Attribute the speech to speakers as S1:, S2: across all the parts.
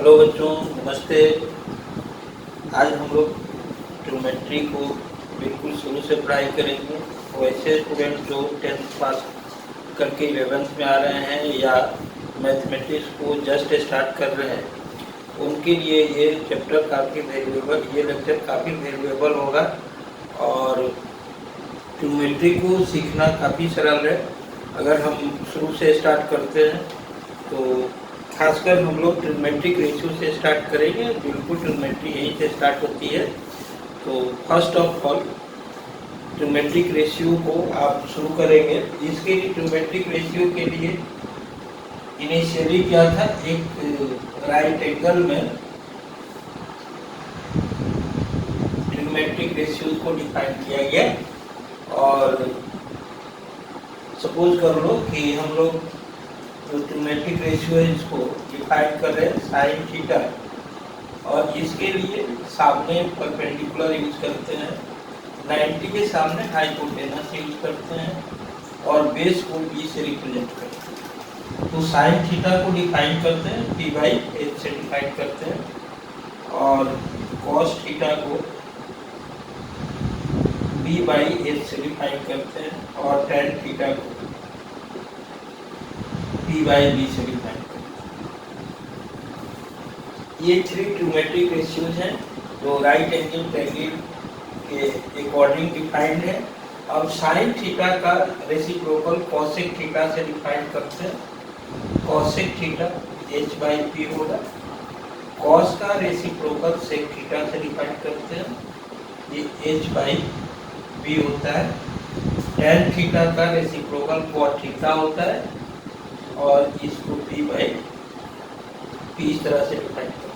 S1: Hello बच्चों, नमस्ते। आज हम लोग ज्योमेट्री को बिल्कुल शुरू से पढ़ाई करेंगे। वैसे स्टूडेंट जो 10th पास करके 11th में आ रहे हैं या मैथमेटिक्स को जस्ट स्टार्ट कर रहे हैं, उनके लिए ये चैप्टर काफ़ी वैल्यूएबल, ये लेक्चर काफ़ी वैल्यूएबल होगा। और ज्योमेट्री को सीखना काफ़ी सरल है अगर हम शुरू से स्टार्ट करते हैं। तो खासकर हम लोग ट्रिग्मेट्रिक रेशियो से स्टार्ट करेंगे। बिल्कुल ट्रिग्मेट्री यहीं से स्टार्ट होती है। तो फर्स्ट ऑफ ऑल ट्रिग्मेट्रिक रेशियो को आप शुरू करेंगे। इसके लिए ट्रिग्मेट्रिक रेशियो के लिए इनिशियली क्या था, एक राइट एंगल में ट्रिग्मेट्रिक रेशियो को डिफाइन किया गया। और सपोज कर लो कि हम लोग जो ट्रिग्मेट्रिक रेशियो है इसको डिफाइन कर रहे हैं साइन थीटा, और इसके लिए सामने परपेंडिकुलर यूज करते हैं, 90 के सामने हाइपोटेनस यूज करते हैं, और बेस को बी से रिप्रेजेंट करते हैं। तो साइन थीटा को डिफाइन करते हैं p/h से डिफाइन करते हैं, और कॉस थीटा को b/h से डिफाइन करते हैं, और tan थीटा को p/b से डिफाइन करते हैं। ये 3 ट्रिग्मेट्रिक रेशियोज हैं जो राइट एंगल ट्रायंगल के अकॉर्डिंग डिफाइंड है। अब साइन थीटा का रेसिप्रोकल कॉसेक थीटा से डिफाइन करते हैं। कॉसेक थीटा h/p होगा। कॉस का रेसिप्रोकल सेक थीटा से डिफाइन करते हैं, ये h/b होता है। tan थीटा का रेसिप्रोकल cot थीटा होता है, और इसको p/p इस तरह से डिफाइन करते हैं।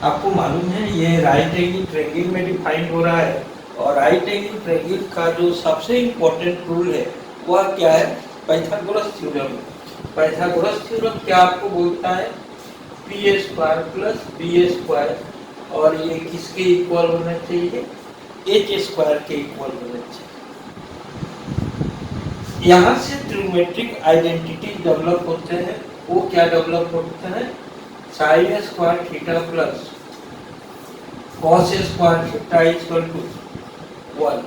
S1: आपको मालूम है ये राइट एंगल ट्रायंगल में डिफाइन हो रहा है, और राइट एंगल ट्रायंगल का जो सबसे इम्पोर्टेंट रूल है वह क्या है, पाइथागोरस थ्योरम। पाइथागोरस थ्योरम क्या आपको बोलता है, p² + b², और ये किसके इक्वल होना चाहिए, h² के इक्वल होना चाहिए। यहाँ से ट्रिग्मेट्रिक आइडेंटिटी डेवलप होते हैं। वो क्या डेवलप होते हैं, sin² theta plus cos² theta = 1।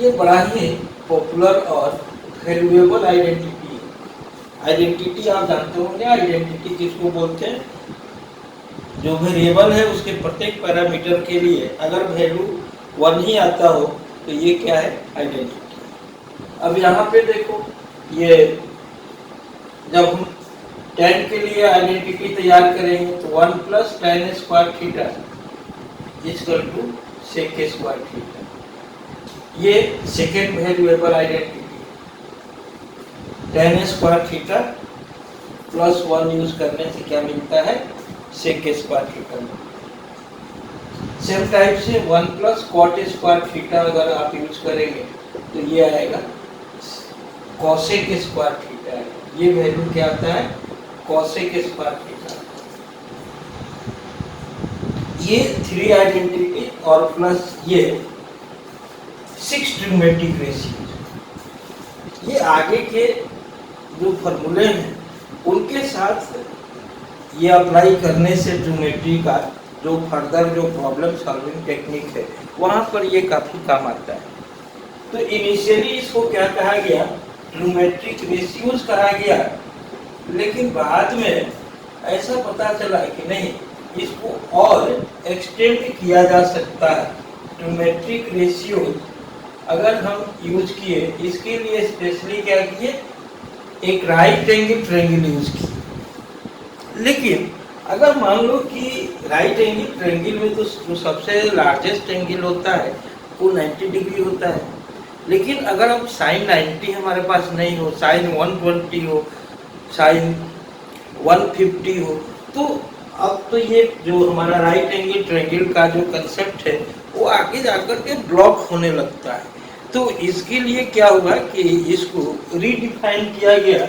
S1: ये बड़ा ही पॉपुलर और वैल्यूएबल आइडेंटिटी है। आइडेंटिटी आप जानते होंगे, आइडेंटिटी किसको बोलते हैं, जो वेरिएबल है उसके प्रत्येक पैरामीटर के लिए अगर वैल्यू 1 ही आता हो तो ये क्या है, आइडेंटिटी। अब यहाँ पे देखो, ये जब हम tan के लिए आइडेंटिटी तैयार करेंगे तो 1 + tan² थीटा = sec² थीटा। ये second valuable identity. tan² theta + 1 use करने से क्या मिलता है, sec² थीटा। सेम टाइप से 1 + cot² थीटा अगर आप यूज करेंगे तो ये आएगा cosec² थीटा है। ये वैल्यू क्या आता है, cosec² थीटा। ये 3 आइडेंटिटी और प्लस ये 6 ट्रिग्मेट्रिक रेशियो, ये आगे के जो फॉर्मूले हैं उनके साथ ये अप्लाई करने से ज्योमेट्री का जो फर्दर जो प्रॉब्लम सॉल्विंग टेक्निक है वहाँ पर ये काफ़ी काम आता है। तो इनिशियली इसको क्या कहा गया, ज्योमेट्रिक रेशियोज कहा गया, लेकिन बाद में ऐसा पता चला कि नहीं, इसको और एक्सटेंड किया जा सकता है। ज्योमेट्रिक रेशियोज अगर हम यूज किए, इसके लिए स्पेशली क्या किए, एक राइट एंगल ट्रायंगल यूज किए। लेकिन अगर मान लो कि राइट एंगल ट्रायंगल में तो जो सबसे लार्जेस्ट एंगल होता है वो 90 डिग्री होता है। लेकिन अगर अब sin 90 हमारे पास नहीं हो, sin 120 हो, sin 150 हो, तो अब तो ये जो हमारा राइट एंगल ट्रायंगल का जो कंसेप्ट है वो आगे जाकर के ब्लॉक होने लगता है। तो इसके लिए क्या होगा कि इसको रीडिफाइन किया गया,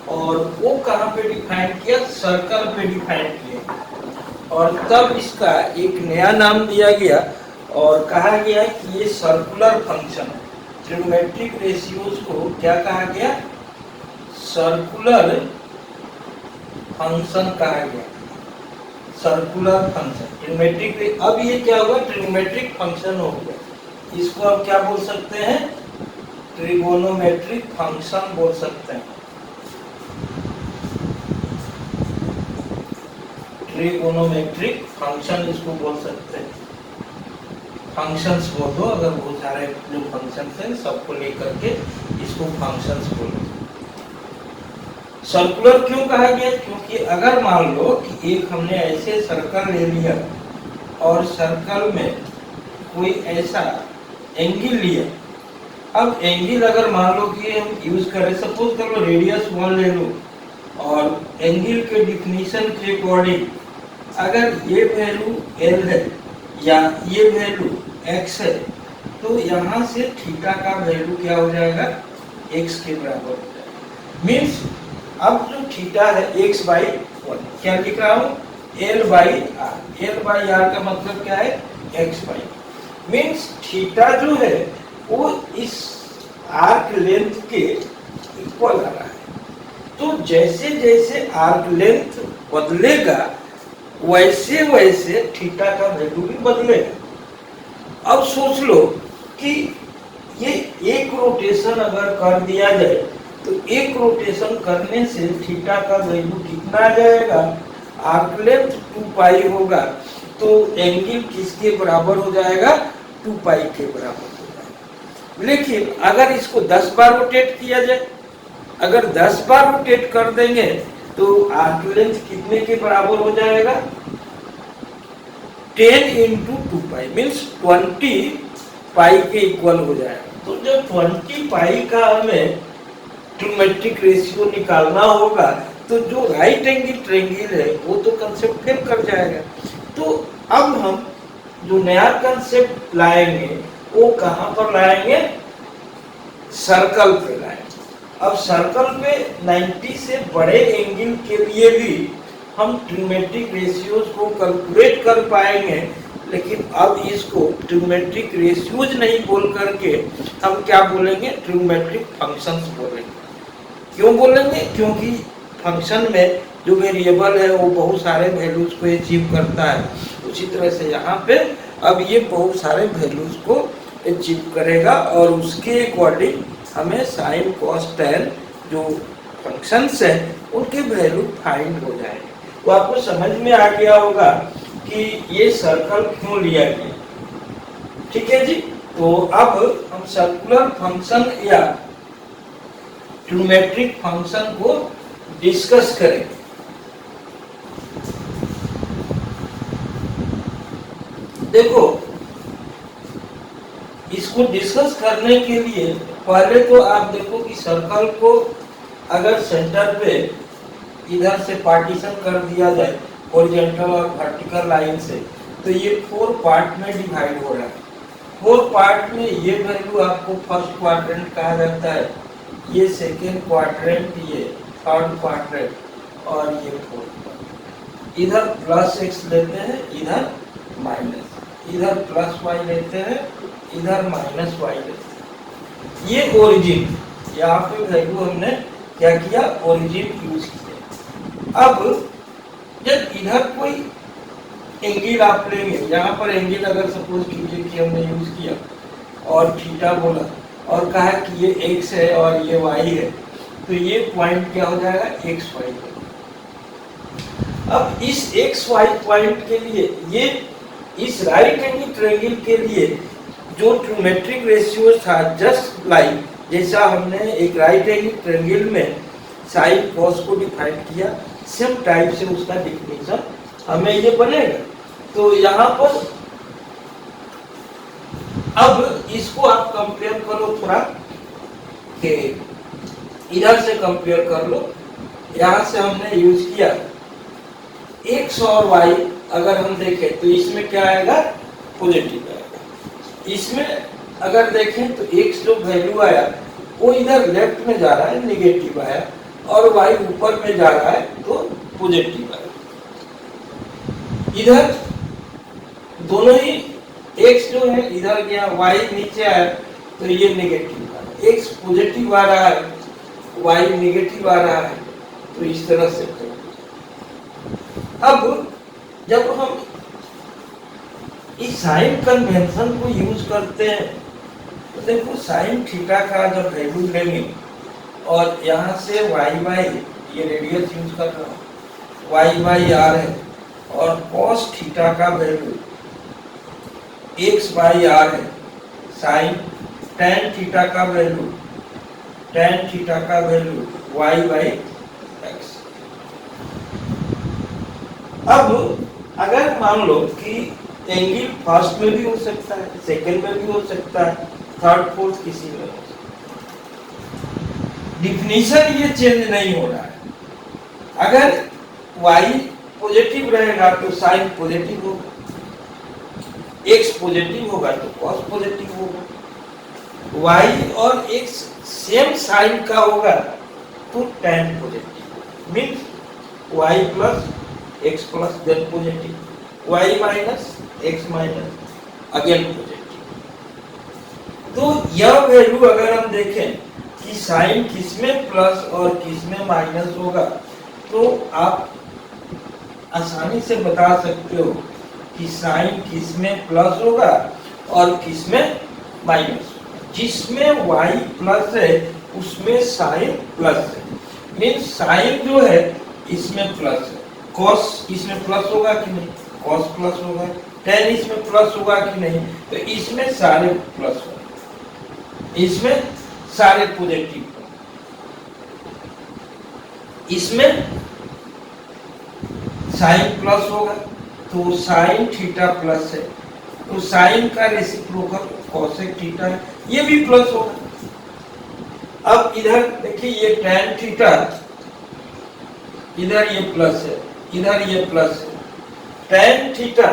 S1: और वो कहाँ पे डिफाइन किया, सर्कल पे डिफाइन किया, और तब इसका एक नया नाम दिया गया और कहा गया कि ये सर्कुलर फंक्शन है। ट्रिग्मेट्रिक रेशियोज को क्या कहा गया, सर्कुलर फंक्शन कहा गया, सर्कुलर फंक्शन ट्रिग्नोमेट्रिक। अब ये क्या हुआ, ट्रिग्नोमेट्रिक फंक्शन हो गया। इसको अब क्या बोल सकते हैं, ट्रिगोनोमेट्रिक फंक्शन बोल सकते हैं। ट्रिगोनोमेट्रिक फंक्शन इसको बोल सकते हैं। फंक्शंस बोल दो, अगर बहुत सारे जो फंक्शंस हैं सबको लेकर के इसको फंक्शंस बोलो। सर्कुलर क्यों कहा गया, क्योंकि अगर मान लो कि एक हमने ऐसे सर्कल ले लिया और सर्कल में कोई ऐसा एंगल लिया। अब एंगल अगर मान लो कि हम यूज करें, सपोज कर लो रेडियस 1 ले लो और एंगल के डिफिनीशन के अकॉर्डिंग अगर ये वैल्यू L है या ये वैल्यू x है, तो यहाँ से थीटा का वैल्यू क्या हो जाएगा, x के बराबर हो जाएगा। मीन्स अब जो थीटा है x/1, क्या लिख रहा हूँ, L/r। L/r का मतलब क्या है, x/। मीन्स थीटा जो है वो इस आर्क लेंथ के इक्वल आ रहा है। तो जैसे जैसे आर्क लेंथ बदलेगा वैसे वैसे थीटा का वैल्यू भी बदलेगा। अब सोच लो कि ये एक रोटेशन अगर कर दिया जाए तो एक रोटेशन करने से थीटा का वैल्यू कितना आ जाएगा, आर्क लेंथ 2 होगा, तो एंगल किसके बराबर हो जाएगा, 2 के बराबर हो जाएगा। लेकिन अगर इसको 10 बार रोटेट किया जाए, अगर 10 बार रोटेट कर देंगे तो आर्क लेंथ कितने के बराबर हो जाएगा, 10 into 2 मीन्स 20 पाई के इक्वल हो जाएगा। तो जब 20 पाई का हमें ट्रिग्नोमेट्रिक रेशियो निकालना होगा तो जो राइट एंगल ट्रायंगल है वो तो कंसेप्ट फेल कर जाएगा। तो अब हम जो नया कंसेप्ट लाएंगे वो कहाँ पर लाएंगे, सर्कल पे लाएंगे। अब सर्कल पे 90 से बड़े एंगल के लिए भी हम ट्रिग्नोमेट्रिक रेशियोज को कैलकुलेट कर पाएंगे, लेकिन अब इसको ट्रिग्नोमेट्रिक रेशियोज नहीं बोल करके हम क्या बोलेंगे, ट्रिग्नोमेट्रिक फंक्शंस बोलेंगे। क्यों बोलेंगे, क्योंकि फंक्शन में जो वेरिएबल है वो बहुत सारे वैल्यूज को अचीव करता है। उसी तरह से यहाँ पे अब ये बहुत सारे वैल्यूज को अचीव करेगा और उसके अकॉर्डिंग हमें साइन कॉस टैन जो फंक्शंस हैं उनके वैल्यू फाइंड हो जाएंगे। तो आपको समझ में आ गया होगा कि ये सर्कल क्यों लिया गया। ठीक है जी। तो अब हम सर्कुलर फंक्शन या ट्रिग्नोमेट्रिक फंक्शन को डिस्कस करेंगे। देखो, इसको डिस्कस करने के लिए पहले तो आप देखो कि सर्कल को अगर सेंटर पे इधर से पार्टीशन कर दिया जाए हॉरिजॉन्टल और वर्टिकल लाइन से, तो ये 4 पार्ट में डिवाइड हो रहा है। 4 पार्ट में ये वैल्यू आपको फर्स्ट क्वाड्रेंट कहा जाता है, ये सेकेंड क्वाड्रेंट, ये थर्ड क्वाड्रेंट और ये फोर्थ क्वाड्रेंट। इधर प्लस x लेते हैं, इधर माइनस, इधर प्लस y लेते हैं, इधर माइनस y लेते हैं। ये ओरिजिन, यहाँ पे वैल्यू हमने क्या किया, ओरिजिन यूज किया। अब जब इधर कोई एंगल आप लेंगे, यहाँ पर एंगल अगर सपोज कीजिए कि हमने यूज किया और थीटा बोला और कहा कि ये x है और ये y है, तो ये पॉइंट क्या हो जाएगा, xy। अब इस xy पॉइंट के लिए, ये इस राइट एंगल ट्रायंगल के लिए जो ट्रिग्नोमेट्रिक रेशियो था, जस्ट लाइक जैसा हमने एक राइट एंगल ट्रायंगल में साइन कॉस को डिफाइन किया, सेम टाइप से उसका डिफिनीशन हमें ये बनेगा। तो यहाँ पर अब इसको आप कंपेयर करो थोड़ा, कि इधर से कंपेयर कर लो। यहाँ से हमने यूज किया x और y, अगर हम देखें तो इसमें क्या आएगा, पॉजिटिव आएगा। इसमें अगर देखें तो x जो वैल्यू आया वो इधर लेफ्ट में जा रहा है, नेगेटिव आया, और y ऊपर में जा रहा है तो पॉजिटिव आया। इधर दोनों ही x जो है इधर गया, y नीचे आया तो ये नेगेटिव आ रहा है, x पॉजिटिव आ रहा है, y नेगेटिव आ रहा है। तो इस तरह से अब जब हम इस साइन कन्वेंशन को यूज करते हैं तो देखो साइन थीटा का जब वैल्यू लेंगे और यहाँ से वाई बाई, ये रेडियस यूज कर रहा हूँ, वाई बाई आर है, और कॉस थीटा का वैल्यू एक्स बाई आर है, साइन टेन थीटा का वैल्यू वाई बाई एक्स। अब अगर मान लो कि एंगल फर्स्ट में भी हो सकता है, सेकंड में भी हो सकता है, थर्ड फोर्थ किसी में हो सकता है, डिफिनीशन ये चेंज नहीं हो रहा है। अगर y पॉजिटिव रहेगा तो साइन पॉजिटिव होगा, x पॉजिटिव होगा तो cos पॉजिटिव होगा, y और x सेम साइन का होगा तो tan positive, means y plus x plus then positive, y minus x minus again positive. तो यह वैल्यू अगर हम देखें कि साइन किसमें प्लस और किसमें माइनस होगा तो आप आसानी से बता सकते हो कि साइन किसमें प्लस होगा और किसमें माइनस होगा। जिसमें y प्लस है उसमें साइन प्लस है, मीन्स साइन जो है इसमें प्लस है, कॉस इसमें प्लस होगा कि नहीं, कॉस प्लस होगा, टेन इसमें प्लस होगा कि नहीं, तो इसमें सारे प्लस होगा, इसमें सारे पॉजिटिव, इसमें साइन प्लस होगा तो साइन थीटा प्लस है, तो साइन का रेसिप्रोकल कोसेक थीटा है, ये भी प्लस होगा। अब इधर देखिए ये tan थीटा, इधर ये प्लस है, इधर ये प्लस है, tan theta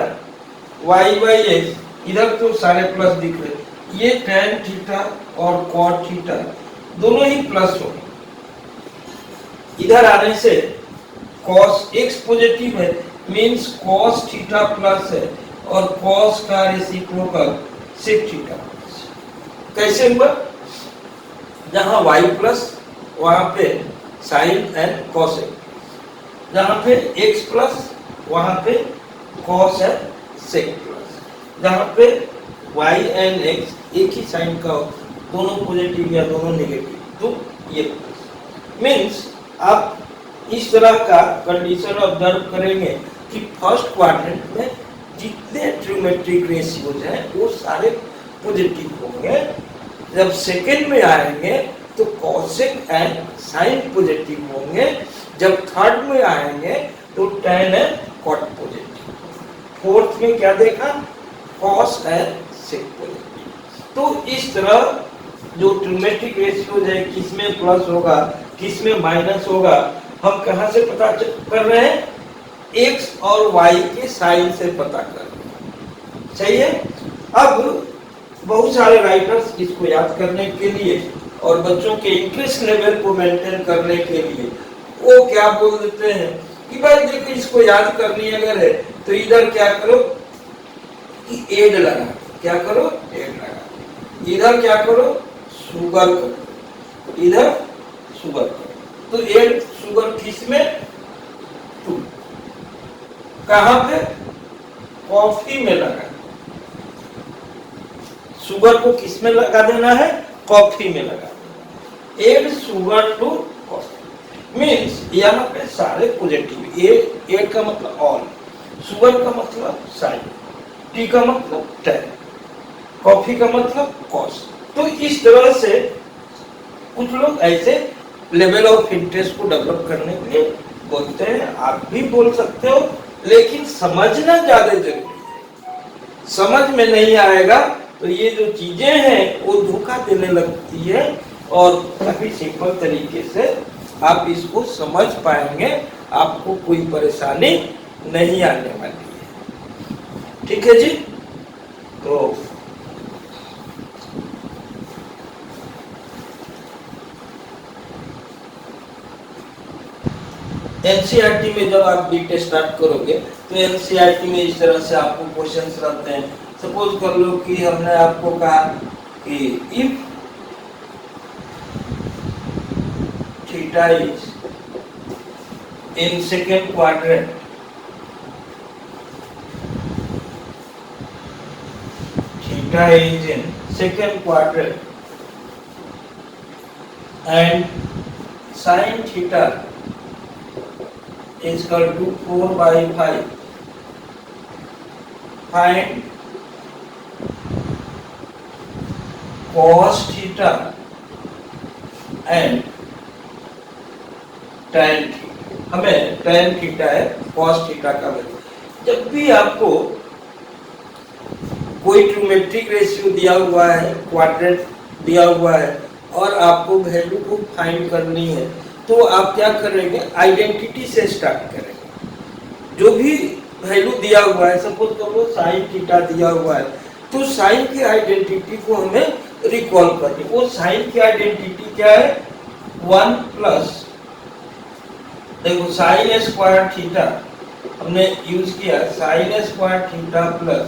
S1: y by x, इधर तो सारे प्लस दिख रहे, ये tan थीटा और cot थीटा दोनों ही प्लस होंगे। इधर आने से cos x पॉजिटिव है, मींस cos थीटा प्लस है और cos का रेसिप्रोकल sec थीटा प्लस। कैसे हुआ? जहां y प्लस वहां पे sin एंड cos है, जहां पे x प्लस वहां पे cos है sec प्लस, जहां पे y एंड x एक ही साइन का हो, दोनों पॉजिटिव या दोनों नेगेटिव, तो ये प्लस। मींस आप इस तरह का कंडीशन ऑब्जर्व करेंगे कि फर्स्ट क्वाड्रेंट में जितने ट्रिग्नोमेट्रिक रेशियोज हैं वो सारे पॉजिटिव होंगे, जब सेकंड में आएंगे तो कोसेक एंड साइन पॉजिटिव होंगे, जब थर्ड में आएंगे तो tan and cot positive, fourth में क्या देखा, cos एंड sec पॉजिटिव। तो इस तरह जो ट्रिग्नोमेट्रिक रेशियोज है किसमें प्लस होगा किसमें माइनस होगा हम कहां से पता कर रहे हैं, x और y के साइन से पता कर रहे हैं। सही है। अब बहुत सारे राइटर्स इसको याद करने के लिए और बच्चों के इंटरेस्ट लेवल को मेंटेन करने के लिए वो क्या बोल देते हैं कि भाई देखो इसको याद करनी अगर है तो इधर क्या करो कि एड लगा, क्या करो एड लगा, इधर क्या करो शुगर करो, इधर शुगर करो, तो एड शुगर किसमें, टू, कहां पे, कॉफी में लगा, शुगर को किसमें लगा देना है, कॉफी में लगा देना, add sugar to coffee, means यहाँ पे सारे पॉजिटिव, एड का मतलब ऑल, शुगर का मतलब साइन, टी का मतलब टेन, कॉफी का मतलब कॉस। तो इस तरह से कुछ लोग ऐसे लेवल ऑफ इंटरेस्ट को डेवलप करने के लिए बोलते हैं, आप भी बोल सकते हो, लेकिन समझना ज्यादा जरूरी है। समझ में नहीं आएगा तो ये जो चीजें हैं वो धोखा देने लगती है, और काफी सिंपल तरीके से आप इसको समझ पाएंगे, आपको कोई परेशानी नहीं आने वाली है। ठीक है जी। तो एनसीईआरटी में जब आप बीटेक स्टार्ट करोगे तो एनसीईआरटी में इस तरह से आपको क्वेश्चंस रहते हैं। सपोज कर लो कि हमने आपको कहा कि if theta is in second quadrant theta is in second quadrant and sin theta is equal to 4 by 5. Find cos theta and tan theta. हमें tan थीटा है cos थीटा का वैल्यू। जब भी आपको कोई ट्रिग्नोमेट्रिक रेशियो दिया हुआ है, क्वाड्रेंट दिया हुआ है और आपको वैल्यू को फाइंड करनी है, तो आप क्या करेंगे, आइडेंटिटी से स्टार्ट करेंगे। जो भी वैल्यू दिया हुआ है, सपोज करो साइन थीटा दिया हुआ है, तो साइन की आइडेंटिटी को हमें रिकॉल करनी। वो साइन की आइडेंटिटी क्या है, 1 प्लस, देखो साइन स्क्वायर थीटा हमने यूज किया, sine square theta plus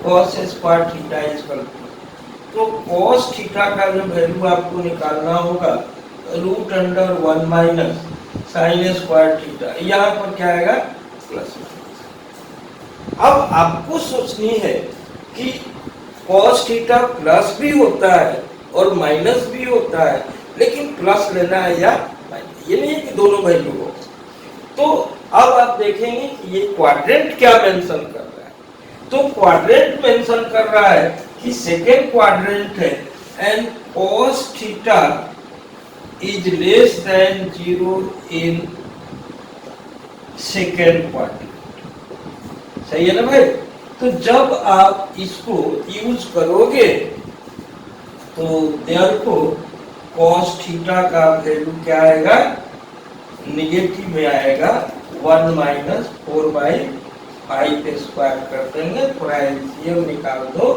S1: cos square theta is equal to, तो कॉस थीटा का जो वैल्यू आपको निकालना होगा root under 1 minus sine square theta, यहाँ पर क्या आएगा प्लस। अब आपको सोचनी है कि कॉस थीटा प्लस भी होता है और माइनस भी होता है, लेकिन प्लस लेना है या माइनस, ये नहीं कि दोनों वैल्यू हो। तो अब आप देखेंगे कि ये क्वाड्रेंट क्या मेंशन कर रहा है, तो क्वाड्रेंट मेंशन कर रहा है कि सेकेंड क्वाड्रेंट है and cos theta is less than 0 in second quadrant. सही है ना भाई? तो जब आप इसको यूज करोगे तो देयरफॉर cos थीटा का वैल्यू क्या आएगा, निगेटिव में आएगा, 1 माइनस 4 बाई 5 स्क्वायर कर देंगे। थोड़ा एलसीएम निकाल दो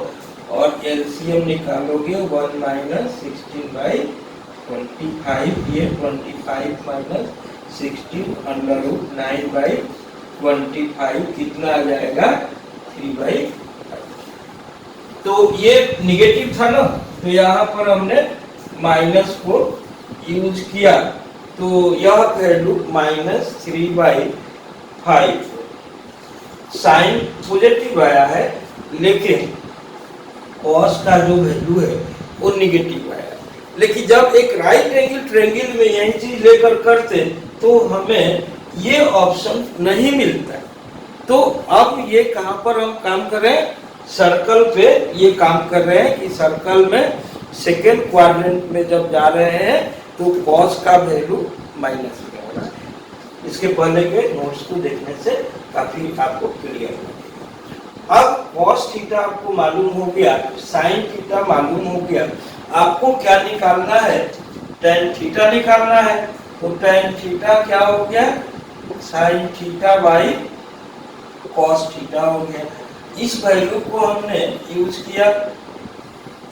S1: और एलसीएम निकालोगे 1 माइनस 16 बाई 25, ये 25 माइनस 16 अंडर रूट 9 बाई 25 कितना आ जाएगा 3 बाई 5। तो ये निगेटिव था ना, तो यहाँ पर हमने माइनस को यूज किया, तो यह value minus 3 by 5 sine positive आया है, लेकिन कॉस का जो वैल्यू है वो निगेटिव आया। लेकिन जब एक राइट एंगल ट्रायंगल में यही चीज लेकर करते तो हमें ये ऑप्शन नहीं मिलता। तो अब ये कहां पर हम काम कर रहे हैं, सर्कल पे ये काम कर रहे हैं कि सर्कल में सेकेंड क्वाड्रेंट में जब जा रहे हैं तो कॉस का वैल्यू माइनस में होगा। इसके पहले के नोट्स को देखने से काफी आपको क्लियर होगा। अब कॉस थीटा आपको मालूम हो गया, साइन थीटा मालूम हो गया, आपको क्या निकालना है, tan थीटा निकालना है। तो tan थीटा क्या हो गया, sine theta by cos theta हो गया। इस वैल्यू को हमने यूज किया,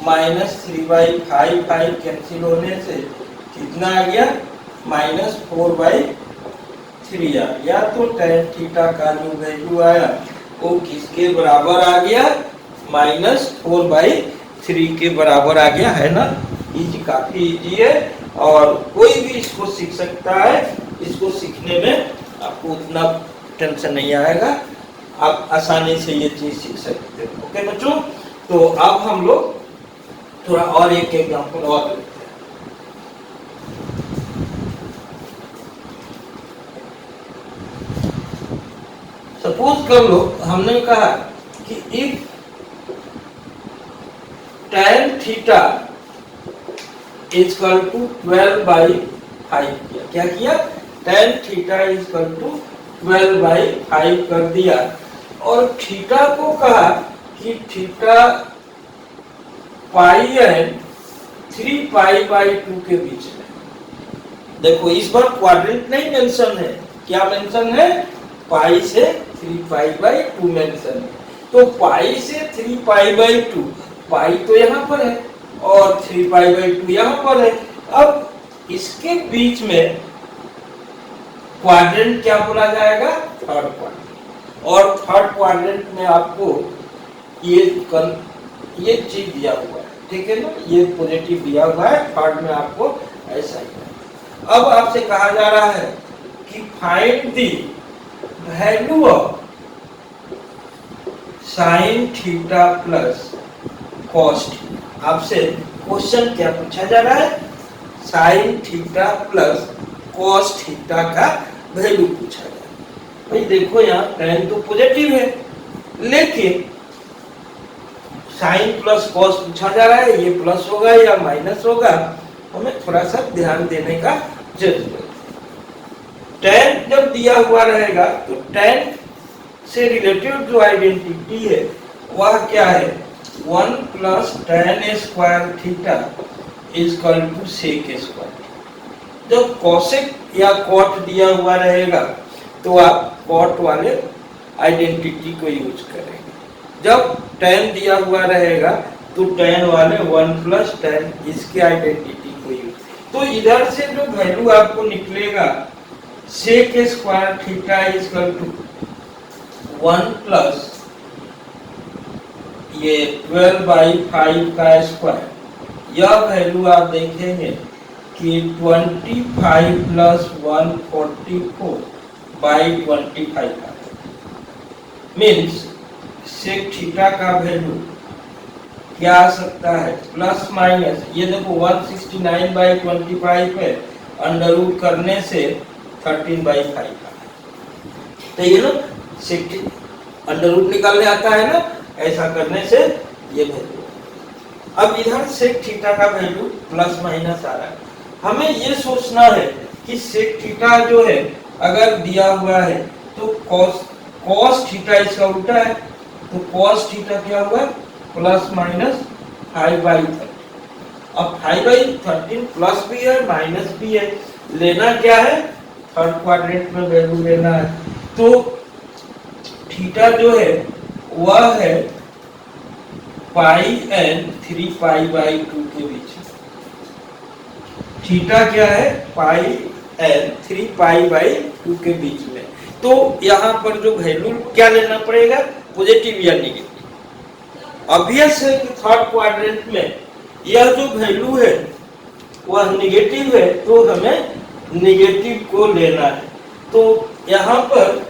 S1: माइनस 3 बाई 5 कैंसिल होने से कितना आ गया, माइनस 4 बाई 3 आ गया। तो tan थीटा का जो वैल्यू आया वो किसके बराबर आ गया, माइनस 4 बाई 3 के बराबर आ गया, है ना। इजी, काफी इजी है और कोई भी इसको सीख सकता है। इसको सीखने में आपको उतना टेंशन नहीं आएगा, आप आसानी से ये चीज सीख सकते हो। ओके बच्चों, तो अब हम लोग थोड़ा और एक एग्जांपल और लेते हैं। सपोज कर लो हमने कहा कि if tan theta is equal to 12 by 5 किया, क्या किया, tan theta is equal to 12 by 5 कर दिया और थीटा को कहा कि theta pi and 3 pi by 2 के बीच में। देखो इस बार क्वाड्रेंट नहीं मेंशन है, क्या मेंशन है, पाई से 3 पाई बाई 2 मेंशन है। तो पाई से 3 पाई बाई 2, पाई तो यहाँ पर है और 3 पाई बाई 2 यहाँ पर है। अब इसके बीच में क्वाड्रेंट क्या बोला जाएगा, थर्ड क्वाड्रेंट। और थर्ड क्वाड्रेंट में आपको ये चीज दिया हुआ है, ठीक है ना, ये पॉजिटिव दिया हुआ है, थर्ड में आपको ऐसा ही है। अब आपसे कहा जा रहा है कि find the value of sine theta plus cos theta. आपसे क्वेश्चन क्या पूछा जा रहा है? Sign theta plus cos theta का वैल्यू पूछा जा रहा है। भाई देखो यहाँ tan तो पॉजिटिव है, लेकिन साइन प्लस कॉस पूछा जा रहा है, ये प्लस होगा या माइनस होगा, हमें थोड़ा सा ध्यान देने का जरूरत है। tan जब दिया हुआ रहेगा तो tan से रिलेटेड जो आइडेंटिटी है वह क्या है? 1 plus tan square theta is equal to sec square. जब कोसेक या कॉट दिया हुआ रहेगा तो आप कॉट वाले आइडेंटिटी को यूज करेंगे। जब tan दिया हुआ रहेगा तो tan वाले 1 प्लस tan इसके आइडेंटिटी को यूज। तो इधर से जो वैल्यू आपको निकलेगा sec square theta is equal to 1 plus ये 12/5 का स्क्वायर, यह वैल्यू आप देखेंगे कि 25 प्लस 144/25 मीन्स सेक थीटा का वैल्यू क्या आ सकता है? प्लस माइनस, ये देखो 169/25 है, अंडर रूट करने से 13/5 तो ये ना सेक अंडर रूट निकालने आता है ना, ऐसा करने से ये वैल्यू। अब इधर सेक थीटा का वैल्यू प्लस माइनस आ रहा है, हमें ये सोचना है कि सेक थीटा जो है अगर दिया हुआ है तो कॉस थीटा इसका उल्टा है, तो कॉस थीटा क्या हुआ? Plus minus 5/13। अब 5/13 प्लस भी है माइनस भी है, लेना क्या है? थर्ड क्वाड्रेंट में वैल्यू लेना है। तो थीटा जो है वह है पाई एंड 3π/2 के बीच। थीटा क्या है? पाई एंड 3π/2 के बीच में। तो यहाँ पर जो वैल्यू क्या लेना पड़ेगा? पॉजिटिव या नेगेटिव। ऑब्वियस है कि थर्ड क्वाड्रेंट में यह जो वैल्यू है वह नेगेटिव है, तो हमें नेगेटिव को लेना है। तो यहाँ पर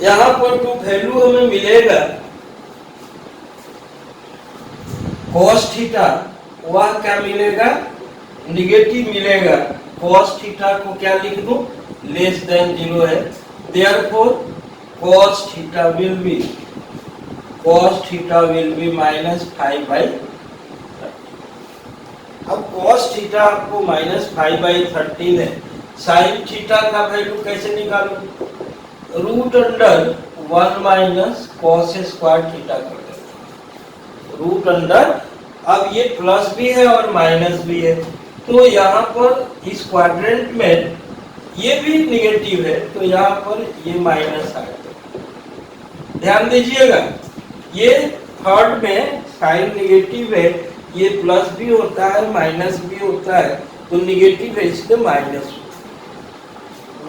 S1: जो वैल्यू हमें मिलेगा कॉस थीटा, वह क्या मिलेगा? नेगेटिव मिलेगा। कॉस थीटा को क्या लिख दूं? लेस देन 0 है, therefore cos theta will be -5/13। अब कॉस थीटा आपको -5/13 है, साइन थीटा का वैल्यू कैसे निकालूं? Root under 1 minus cos square theta कर देंगे। रूट अंडर, अब ये प्लस भी है और माइनस भी है, तो यहाँ पर इस क्वाड्रेंट में ये भी निगेटिव है, तो यहाँ पर ये माइनस आएगा। ध्यान दीजिएगा, ये थर्ड में साइन निगेटिव है, ये प्लस भी होता है माइनस भी होता है, तो निगेटिव है इसलिए माइनस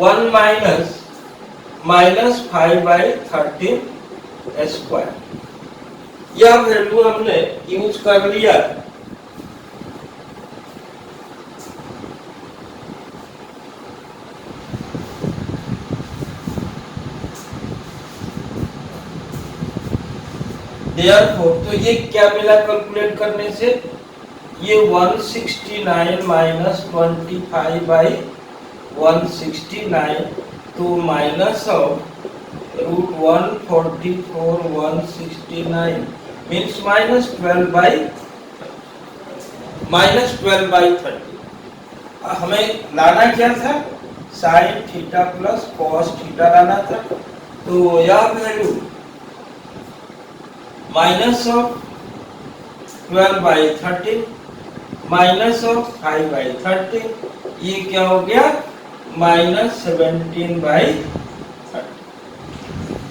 S1: 1 माइनस -5/13 स्क्वायर। यह वैल्यू हमने यूज कर लिया। तो ये क्या मिला कैलकुलेट करने से? ये 169 माइनस 25/169, तो माइनस ऑफ रूट 144 169 मीन्स -12/30। हमें लाना क्या था? Sign theta plus cos theta लाना था। तो यह value minus of 12/13 minus of 5/13, ये क्या हो गया? -17/30।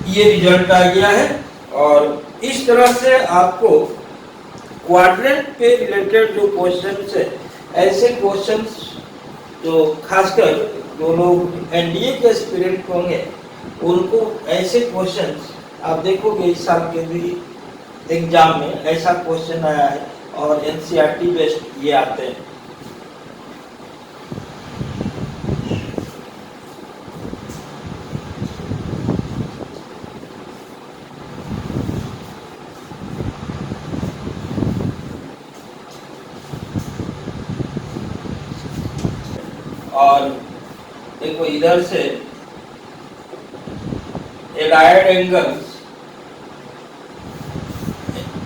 S1: ये रिजल्ट आ गया है। और इस तरह से आपको क्वाड्रेंट पे रिलेटेड जो क्वेश्चंस है, ऐसे क्वेश्चंस जो खासकर जो लोग एनडीए के एस्पिरेंट होंगे उनको ऐसे क्वेश्चंस आप देखोगे इस साल के भी एग्जाम में ऐसा क्वेश्चन आया है, और एनसीईआरटी बेस्ड ये आते हैं। और देखो इधर से allied angles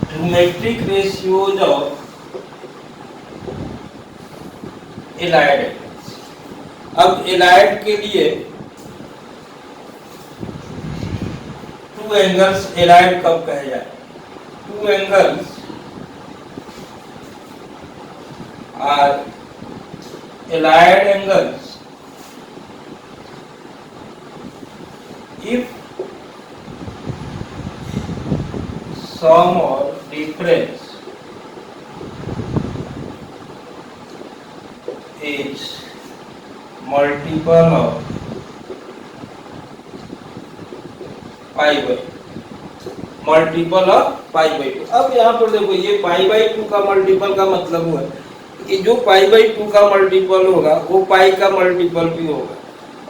S1: trigonometric ratios of allied angles. अब एलाइड के लिए टू एंगल्स एलाइड कब कहे जाए? Two angles are allied angles if sum or difference is multiple of pi by multiple of pi by two. अब यहाँ पर देखो ये पाई बाई टू का मल्टीपल का मतलब हुआ कि जो पाई बाई टू का मल्टीपल होगा वो पाई का मल्टीपल भी होगा,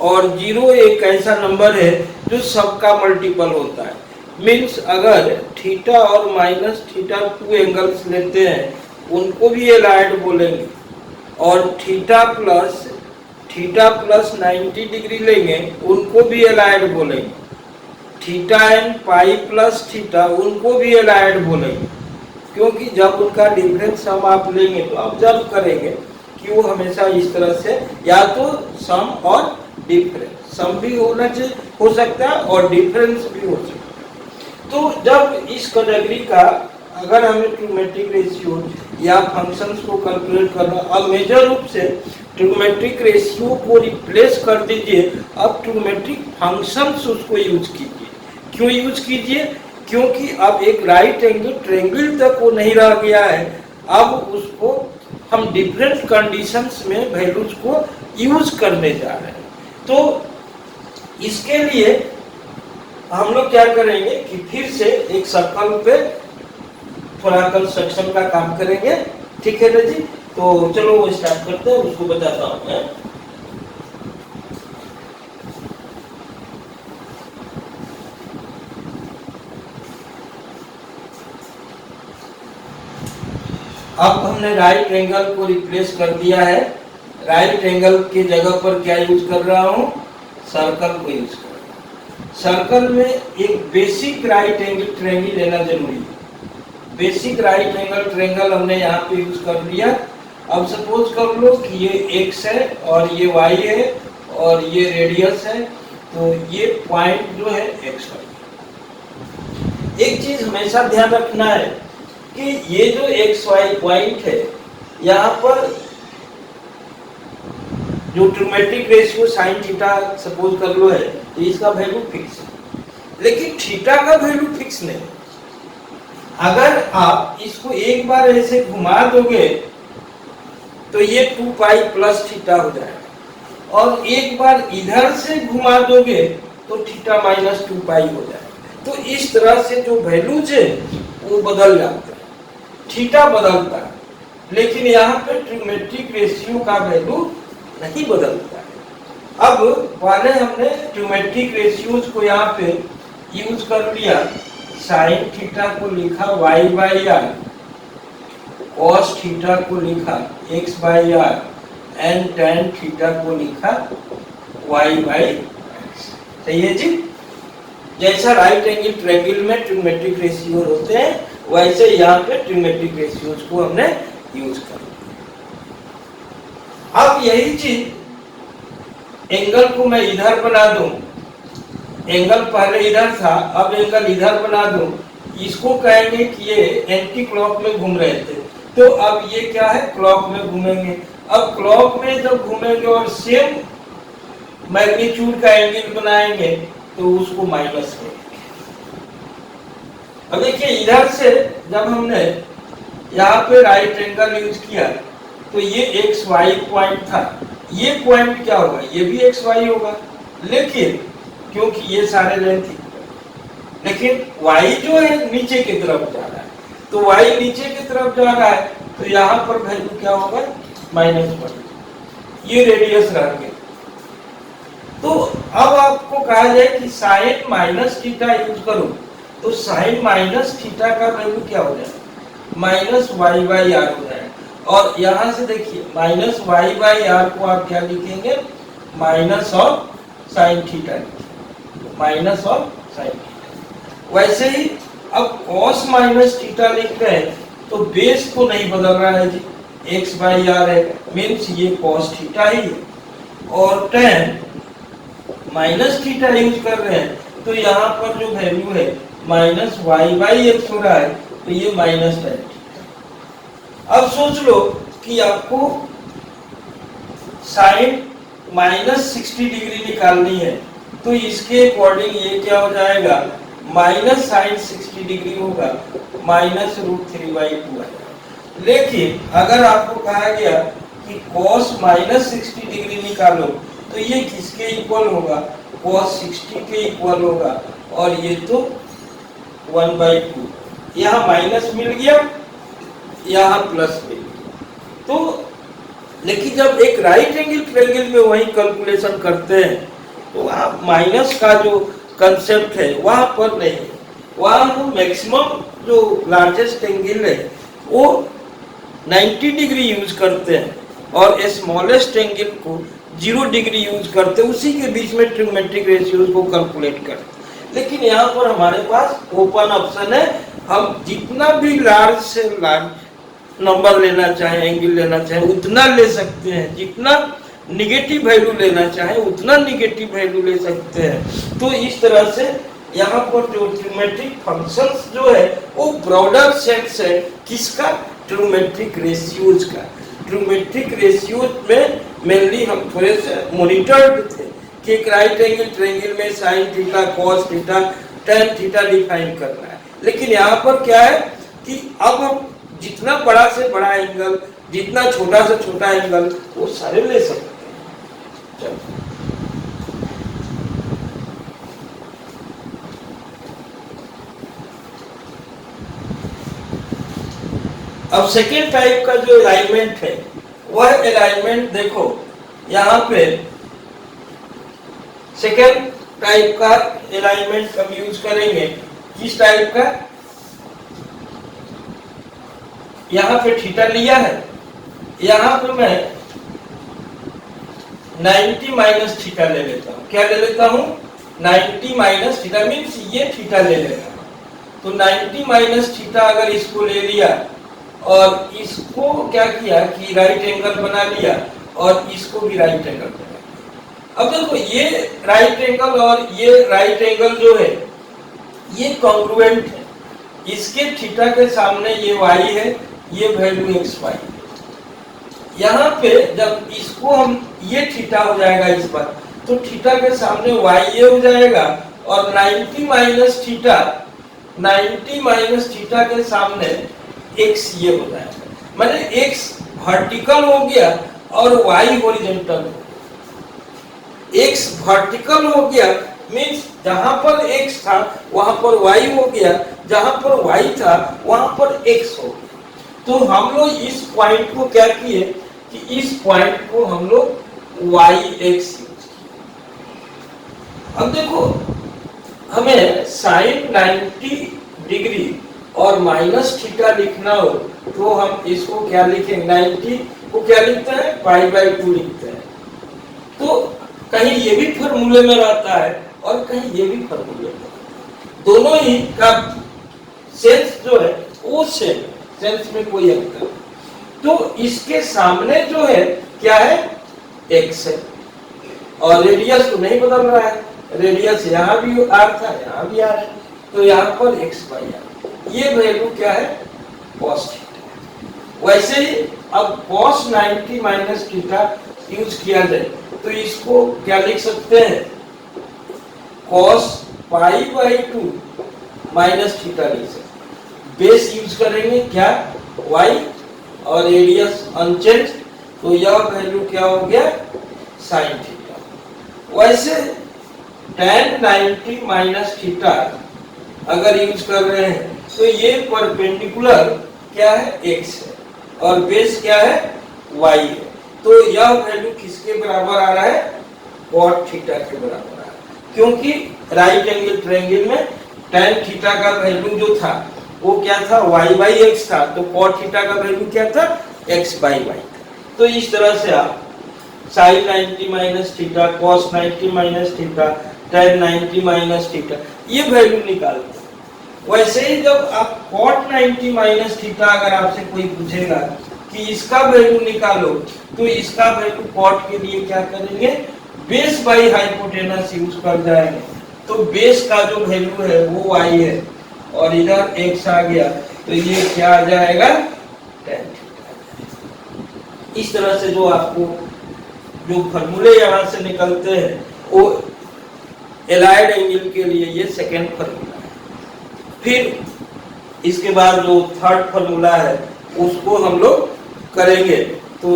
S1: और जीरो एक ऐसा नंबर है जो सबका मल्टीपल होता है। मीन्स अगर थीटा और माइनस थीटा टू एंगल्स लेते हैं उनको भी एलाइड बोलेंगे, और थीटा प्लस 90 डिग्री लेंगे उनको भी एलाइड बोलेंगे, theta and pi plus theta उनको भी एलाइड बोलेंगे, क्योंकि जब उनका डिफरेंस सम आप लेंगे तो ऑब्जर्व करेंगे कि वो हमेशा इस तरह से या तो सम और डिफरेंस, सम भी होना चाहिए, हो सकता है, और डिफरेंस भी हो सकता है। तो जब इस कैटेगरी का अगर हमें ट्रिग्नोमेट्रिक रेशियो या फंक्शंस को कैलकुलेट करना, अब मेजर रूप से ट्रिग्नोमेट्रिक रेशियो को रिप्लेस कर दीजिए, अब ट्रिग्नोमेट्रिक फंक्शंस उसको यूज कीजिए। क्यों यूज कीजिए? क्योंकि अब एक राइट एंगल ट्रायंगल तक वो नहीं रह गया है, अब उसको हम डिफरेंट कंडीशंस में वैल्यूज को यूज करने जा रहे हैं। तो इसके लिए हम लोग क्या करेंगे कि फिर से एक सर्कल पे थोड़ा कंस्ट्रक्शन का काम करेंगे, ठीक है ना जी? तो चलो वो स्टार्ट करते हैं, उसको बताता हूँ मैं। अब हमने राइट एंगल को रिप्लेस कर दिया है, राइट एंगल के जगह पर क्या यूज कर रहा हूँ? सर्कल को यूज कर रहा हूँ। सर्कल में एक बेसिक राइट एंगल ट्रायंगल लेना जरूरी है। बेसिक राइट एंगल ट्रायंगल हमने यहाँ पे यूज कर लिया। अब सपोज कर लो कि ये एक्स है और ये वाई है और ये रेडियस है, तो ये पॉइंट जो है एक्स वाई। एक चीज हमेशा ध्यान रखना है कि ये जो एक्स वाई पॉइंट है, यहाँ पर जो trigonometric ratio sine theta suppose कर लो है, तो इसका वैल्यू फिक्स है, लेकिन थीटा का वैल्यू फिक्स नहीं। अगर आप इसको एक बार ऐसे घुमा दोगे तो ये 2 पाई प्लस थीटा हो जाएगा, और एक बार इधर से घुमा दोगे तो थीटा माइनस 2 पाई हो जाएगा। तो इस तरह से जो वैल्यूज है वो बदल जाते हैं, थीटा बदलता है, लेकिन यहाँ पे ट्रिग्नोमेट्रिक रेशियो का वैल्यू नहीं बदलता है। अब पहले हमने ट्रिग्नोमेट्रिक रेशियोज को यहाँ पे यूज कर लिया। साइन थीटा को लिखा y by r, cos theta को लिखा x by r, and tan theta को लिखा y बाई एक्स। सही है जी? जैसा राइट एंगल ट्रायंगल में ट्रिग्नोमेट्रिक रेशियो होते हैं, वैसे यहाँ पे ट्रिग्नोमेट्रिक रेशियोज को हमने यूज कर लिया। अब यही चीज एंगल को मैं इधर बना दूं, एंगल पहले इधर था, अब एंगल इधर बना दूं, इसको कहेंगे कि ये एंटी क्लॉक में घूम रहे थे, तो अब ये क्या है? क्लॉक में घूमेंगे। अब क्लॉक में जब घूमेंगे और सेम मैग्नीट्यूड का एंगल बनाएंगे तो उसको माइनस करेंगे। अब देखिए इधर से जब हमने यहाँ पे राइट एंगल यूज किया तो ये एक्स वाई पॉइंट था, ये पॉइंट क्या होगा? ये भी एक्स वाई होगा, लेकिन क्योंकि ये सारे लेंथ ही, लेकिन y जो है नीचे की तरफ जा रहा है, तो y नीचे की तरफ जा रहा है, तो यहाँ पर वैल्यू क्या होगा? -1। ये रेडियस रह गया। तो अब आपको कहा जाए कि साइन माइनस थीटा यूज करो, तो साइन माइनस थीटा का वैल्यू क्या हो जाएगा? -y/r हो जाएगा। और यहां से देखिए माइनस वाई बाई आर को आप क्या लिखेंगे, minus of sine theta, minus of sine theta. वैसे ही अब कॉस माइनस थीटा लिख रहे हैं तो बेस तो नहीं बदल रहा है जी, एक्स बाई आर है, मीन्स ये कॉस थीटा ही है। और टेन माइनस थीटा यूज कर रहे हैं तो यहाँ पर जो वैल्यू है माइनस वाई बाई एक्स हो रहा है, तो ये माइनस टेन थीटा। अब सोच लो कि आपको साइन माइनस 60 डिग्री निकालनी है, तो इसके अकॉर्डिंग ये क्या हो जाएगा, माइनस साइन 60 डिग्री होगा, माइनस √3/2 आएगा। लेकिन अगर आपको कहा गया कि cos माइनस 60 डिग्री निकालो, तो ये किसके इक्वल होगा, cos 60 के इक्वल होगा, और ये तो 1/2, यहाँ माइनस मिल गया, यहाँ प्लस मिल गया। तो लेकिन जब एक राइट एंगल ट्रायंगल में वही कैलकुलेशन करते हैं तो आप माइनस का जो कंसेप्ट है वहां पर नहीं है, वहां हम मैक्सिमम जो लार्जेस्ट एंगल है वो 90 डिग्री यूज करते हैं और स्मॉलेस्ट एंगल को 0 डिग्री यूज करते हैं, उसी के बीच में ट्रिग्नोमेट्रिक रेशियोज को कैलकुलेट करते हैं। लेकिन यहाँ पर हमारे पास ओपन ऑप्शन है, हम जितना भी लार्ज से लार्ज नंबर लेना चाहे, एंगल लेना चाहे उतना ले सकते हैं, जितना निगेटिव वैल्यू लेना चाहे उतना निगेटिव वैल्यू ले सकते हैं। तो इस तरह से यहाँ पर जो ट्रिग्नोमेट्रिक फंक्शंस जो है वो ब्रॉडर सेंस है किसका, ट्रिग्नोमेट्रिक रेशियोज का। ट्रिग्नोमेट्रिक रेशियोज में मेनली हम थोड़े से मॉनिटर्ड थे कि एक राइट एंगल ट्रायंगल में sine theta, cos theta, tan theta define करना है। लेकिन यहाँ पर क्या है कि अब हम जितना बड़ा से बड़ा एंगल, जितना छोटा से छोटा एंगल वो सारे ले सकते हैं। चलो अब सेकेंड टाइप का जो अलाइनमेंट है वह अलाइनमेंट देखो, यहाँ पे सेकेंड टाइप का अलाइनमेंट हम यूज करेंगे। किस टाइप का, यहाँ पे थीटा लिया है, यहाँ पे मैं 90 माइनस थीटा ले लेता हूँ। क्या ले लेता हूँ, 90 माइनस थीटा, मीन्स ये थीटा ले लेता हूँ। तो 90 माइनस थीटा अगर इसको ले लिया और इसको क्या किया कि राइट एंगल बना लिया और इसको भी राइट एंगल बना लिया। अब देखो ये राइट एंगल और ये राइट एंगल जो है ये कॉन्ग्रुएंट है, इसके थीटा के सामने ये y है, ये वैल्यू xy। यहाँ पे जब इसको हम ये थीटा हो जाएगा इस बार, तो थीटा के सामने y ये हो जाएगा और 90 माइनस थीटा, 90 माइनस थीटा के सामने x ये हो जाएगा, माने x वर्टिकल हो गया और y हॉरिजॉन्टल हो गया। x वर्टिकल हो गया मीन्स जहां पर x था वहां पर y हो गया, जहां पर y था वहां पर x हो गया। तो हम लोग इस पॉइंट को क्या किए कि इस पॉइंट को हम लोग yx यूज किए। अब देखो हमें साइन 90 डिग्री और माइनस थीटा लिखना हो तो हम इसको क्या लिखेंगे, 90 को क्या लिखते हैं, π/2 लिखते हैं। तो कहीं ये भी फॉर्मूले में रहता है और कहीं ये भी फॉर्मूले में, दोनों ही का सेंस जो है वो सेम, सेंस में कोई अंतर नहीं। तो इसके सामने जो है क्या है, x है और रेडियस तो नहीं बदल रहा है, रेडियस यहाँ भी r था, यहाँ भी r है, तो यहाँ पर x/r ये वैल्यू क्या है, cos थीटा। वैसे ही अब cos 90 माइनस थीटा यूज किया जाए तो इसको क्या लिख सकते हैं, cos π/2 माइनस थीटा लिख सकते। बेस यूज करेंगे क्या, y और रेडियस अनचेंज, तो यह वैल्यू क्या हो गया, sin थीटा। वैसे tan 90 माइनस थीटा अगर यूज कर रहे हैं तो ये परपेंडिकुलर क्या है, x है और बेस क्या है, y है। तो यह वैल्यू किसके बराबर आ रहा है, cot थीटा के बराबर आ रहा है, क्योंकि राइट एंगल ट्रायंगल में tan थीटा का वैल्यू जो था वो क्या था, y/x था, तो cot थीटा का वैल्यू क्या था, एक्स बाई वाई। तो इस तरह से आप sine 90 minus theta, cos 90 minus theta, tan 90 minus theta ये वैल्यू निकालते हैं। वैसे ही जब आप कॉट 90 माइनस थीटा अगर आपसे कोई पूछेगा कि इसका वैल्यू निकालो, तो इसका वैल्यू कॉट के लिए क्या करेंगे, बेस बाई हाइपोटेनस यूज कर जाएंगे। तो बेस का जो वैल्यू है वो y है और इधर x आ गया, तो ये क्या आ जाएगा, tan थीटा। इस तरह से जो आपको जो फॉर्मूले यहाँ से निकलते हैं वो एलाइड एंगल के लिए ये सेकेंड फॉर्मूला है। फिर इसके बाद जो थर्ड फॉर्मूला है उसको हम लोग करेंगे। तो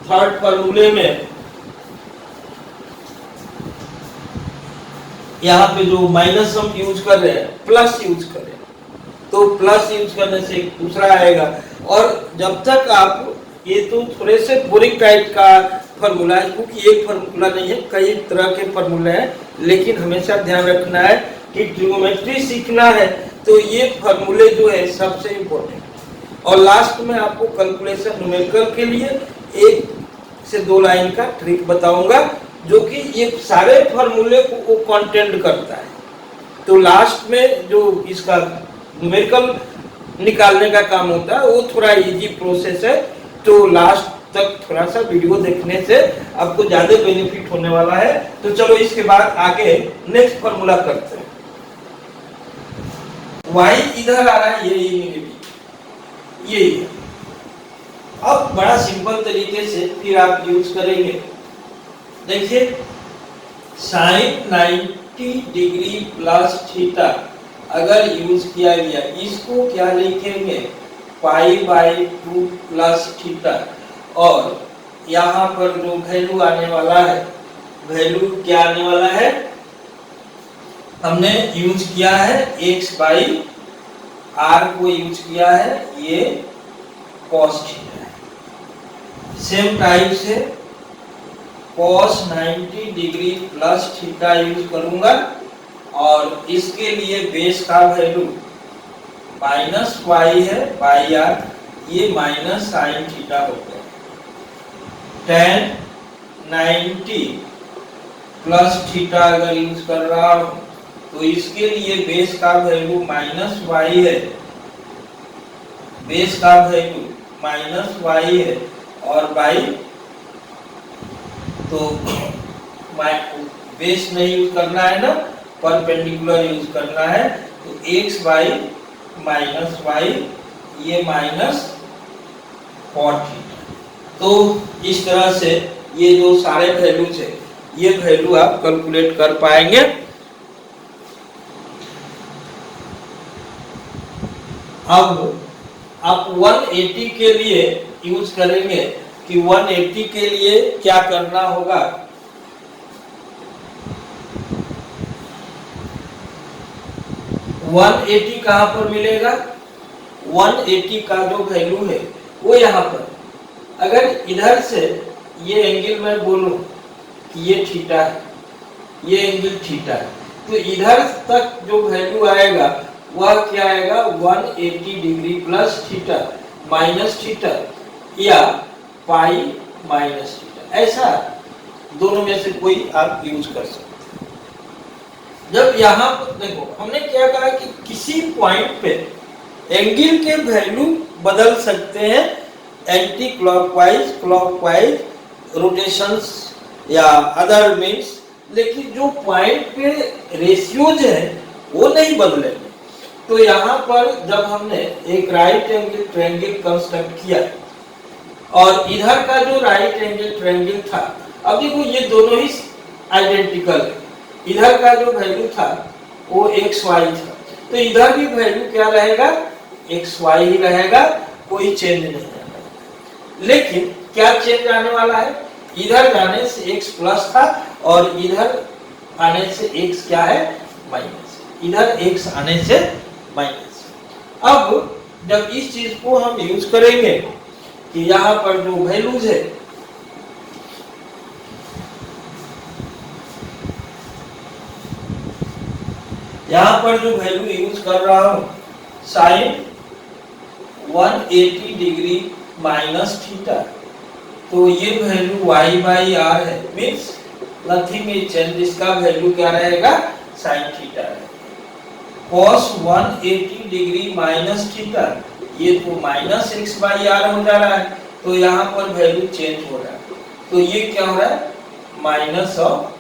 S1: थर्ड फॉर्मूले में यहाँ पे जो माइनस हम यूज कर रहे हैं प्लस यूज करें, तो प्लस यूज करने से दूसरा आएगा। और जब तक आप ये तो थोड़े से बोरिंग टाइप का फॉर्मूला है, क्योंकि एक फॉर्मूला नहीं है, कई तरह के फॉर्मूले हैं, लेकिन हमेशा ध्यान रखना है कि ट्रिगोनोमेट्री सीखना है तो ये फॉर्मूले जो है सबसे इम्पोर्टेंट। और लास्ट में आपको कैलकुलेशन न्यूमेरिकल के लिए 1 से 2 लाइन का ट्रिक बताऊंगा जो कि ये सारे फॉर्मूले को कंटेंट करता है। तो लास्ट में जो इसका न्यूमेरिकल निकालने का काम होता है वो थोड़ा इजी प्रोसेस है। तो लास्ट तक थोड़ा सा वीडियो देखने से आपको ज्यादा बेनिफिट होने वाला है। तो चलो इसके बाद आगे नेक्स्ट फॉर्मूला करते हैं। y इधर आ रहा है, ये है। अब बड़ा सिंपल तरीके से फिर आप यूज करेंगे। देखिए साइन 90 डिग्री प्लस थीटा अगर यूज किया गया, इसको क्या लिखेंगे, पाई बाई 2 प्लस थीटा। और यहाँ पर जो वैल्यू आने वाला है, वैल्यू क्या आने वाला है, हमने यूज किया है x बाई r को यूज किया है, ये cos थीटा है। सेम टाइप से cos 90 degree plus theta use करूंगा और इसके लिए बेस का वैल्यू माइनस वाई है बाई आर, ये माइनस साइन थीटा हो गया। tan 90 प्लस थीटा अगर यूज कर रहा हूं तो इसके लिए बेस का वैल्यू माइनस वाई है, बेस का वैल्यू माइनस वाई है और बाई, तो बेस नहीं यूज करना है ना, परपेंडिकुलर यूज करना है। तो x बाई माइनस वाई, ये माइनस cot थीटा। तो इस तरह से ये जो सारे वैल्यूज है ये वैल्यू आप कैलकुलेट कर पाएंगे। अब आप 180 के लिए यूज करेंगे कि 180 के लिए क्या करना होगा, वन 180 कहां पर मिलेगा, 180 का जो वैल्यू है वो यहाँ पर, अगर इधर से ये एंगल मैं बोलूं कि ये थीटा है, ये एंगल थीटा है, तो इधर तक जो वैल्यू आएगा वह क्या आएगा, 180 degree plus theta minus theta या पाई माइनस थीटा, ऐसा दोनों में से कोई आप यूज कर सकते हैं। जब यहाँ पर देखो हमने क्या कहा कि किसी पॉइंट पे एंगल के वैल्यू बदल सकते हैं एंटी क्लॉकवाइज, क्लॉकवाइज, रोटेशंस या अदर मीन्स, लेकिन जो पॉइंट पे रेशियोज है वो नहीं बदलेंगे। तो यहाँ पर जब हमने एक राइट एंगल ट्रायंगल कंस्ट्रक्ट किया और इधर का जो राइट एंगल ट्रायंगल था, अब देखो ये दोनों ही आइडेंटिकल है, इधर का जो वैल्यू था वो xy था, तो इधर भी वैल्यू क्या रहेगा, xy ही रहेगा, कोई चेंज नहीं आएगा। लेकिन क्या चेंज आने वाला है, इधर जाने से x प्लस था और इधर आने से x क्या है, माइनस, इधर x आने से माइनस। अब जब इस चीज को हम यूज करेंगे कि यहाँ पर जो वैल्यूज है, यहाँ पर जो वैल्यू यूज कर रहा हूं साइन 180 डिग्री माइनस थीटा, तो ये वैल्यू y बाई आर है, मीन्स नथिंग इज चेंज, इसका वैल्यू क्या रहेगा, साइन थीटा है। cos 180 डिग्री माइनस थीटा, ये तो माइनस एक्स बाई आर हो जा रहा है, तो यहाँ पर वैल्यू चेंज हो रहा है, तो ये क्या हो रहा है, minus of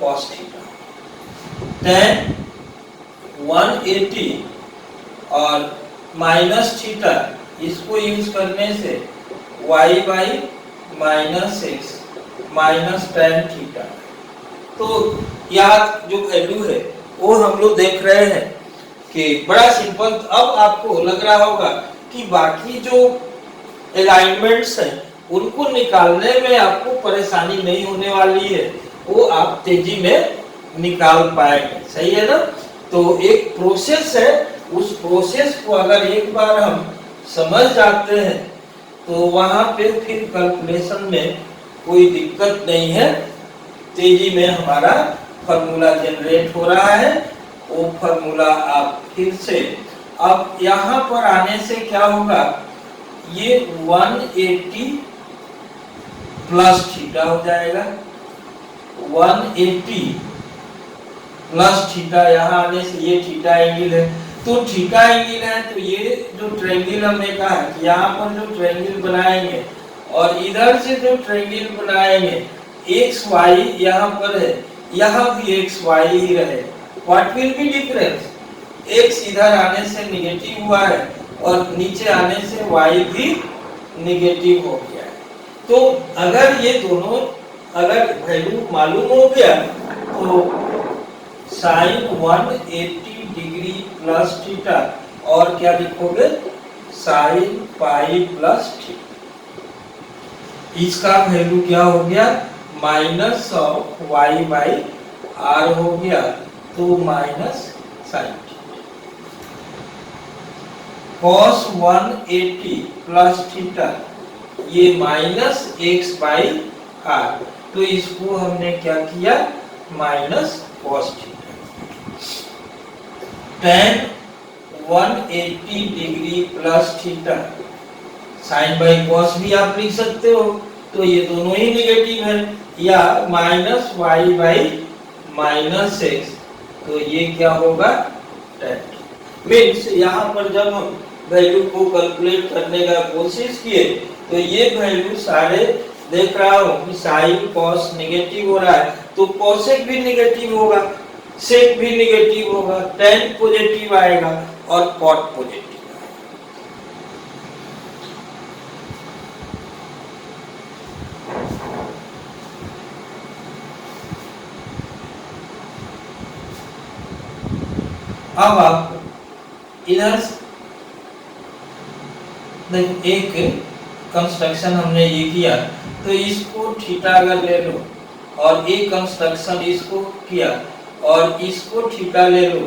S1: cos theta. tan 180 और माइनस थीटा, इसको यूज करने से y by minus x minus tan theta, तो यहाँ जो वैल्यू है वो हम लोग देख रहे हैं कि बड़ा सिंपल। अब आपको लग रहा होगा कि बाकी जो अलाइनमेंट्स हैं उनको निकालने में आपको परेशानी नहीं होने वाली है, वो आप तेजी में निकाल पाएंगे, सही है ना। तो एक प्रोसेस है, उस प्रोसेस को अगर एक बार हम समझ जाते हैं तो वहां पे फिर कैलकुलेशन में कोई दिक्कत नहीं है, तेजी में हमारा फॉर्मूला जनरेट हो रहा है, वो फॉर्मूला आप फिर से, अब यहाँ पर आने से क्या होगा, ये 180 प्लस थीटा हो जाएगा, 180 प्लस थीटा, यहाँ आने से ये थीटा एंगल है, तो थीटा एंगल है, तो ये जो ट्रायंगल हमने कहा कि यहाँ पर जो ट्रायंगल बनाएंगे और इधर से जो ट्रायंगल बनाएंगे, एक्स वाई यहाँ पर है, यहाँ भी एक्स वाई ही रहे, what will be difference, x इधर आने से निगेटिव हुआ है और नीचे आने से वाई भी निगेटिव हो गया है। तो अगर ये दोनों अगर वैल्यू मालूम हो गया तो साइन 180 डिग्री प्लस थीटा, और क्या लिखोगे, साइन पाई प्लस थीटा, इसका वैल्यू क्या हो गया, minus of y by r हो गया, तो minus sine cos 180 plus theta, ये माइनस एक्स बाई आर, तो इसको हमने क्या किया, minus cos theta. tan 180 degree plus theta, sine by cos भी आप लिख सकते हो, तो ये दोनों ही निगेटिव है, या minus y by minus x, तो ये क्या होगा, tan। मीन्स यहाँ पर जब हम वैल्यू को कैलकुलेट करने का कोशिश किए तो ये वैल्यू सारे देख रहा हूँ कि साइन कॉस निगेटिव हो रहा है, तो कॉसेक भी निगेटिव होगा, सेक भी निगेटिव होगा, tan पॉजिटिव आएगा और कॉट पॉजिटिव। अब आप इधर एक कंस्ट्रक्शन हमने ये किया, तो इसको थीटा अगर ले लो और एक कंस्ट्रक्शन इसको किया और इसको थीटा ले लो,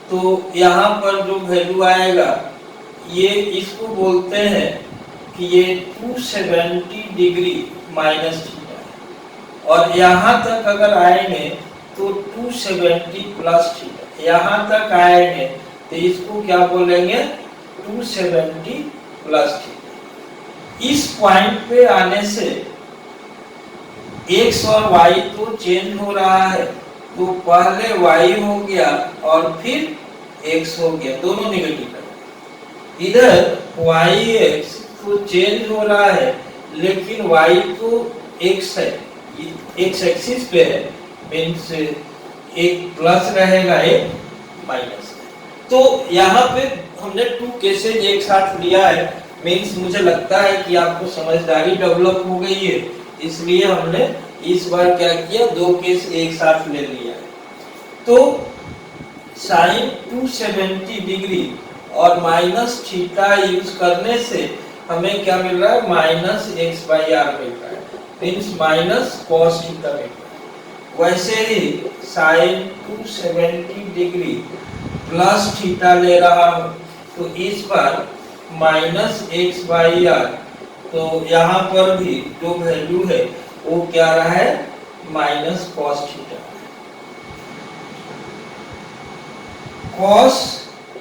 S1: तो यहाँ पर जो वैल्यू आएगा, ये इसको बोलते हैं कि ये 270 डिग्री माइनस थीटा, और यहाँ तक अगर आएंगे तो 270 प्लस थीटा, यहाँ तक आएंगे तो इसको क्या बोलेंगे, 270 प्लस थीटा। इस पॉइंट पे आने से x और y तो चेंज हो रहा है, तो पहले y हो गया और फिर x हो गया, दोनों निगेटिव है। इधर yx तो चेंज हो रहा है, लेकिन y तो x है, x एक्सिस पे है, मीन्स एक प्लस रहेगा एक माइनस। तो यहाँ पे हमने 2 केसेस एक साथ लिया है, मीन्स मुझे लगता है कि आपको समझदारी डेवलप हो गई है, इसलिए हमने इस बार क्या किया, 2 केस एक साथ ले लिया है। तो साइन 270 डिग्री और माइनस थीटा यूज करने से हमें क्या मिल रहा है, माइनस एक्स बाई आर मिल रहा है, मीन्स माइनस कॉस थीटा मिल रहा है। वैसे ही साइन 270 डिग्री प्लस थीटा ले रहा हूँ, तो इस बार माइनस एक्स बाई आर, तो यहाँ पर भी जो वैल्यू है वो क्या रहा है, minus cos theta. Cos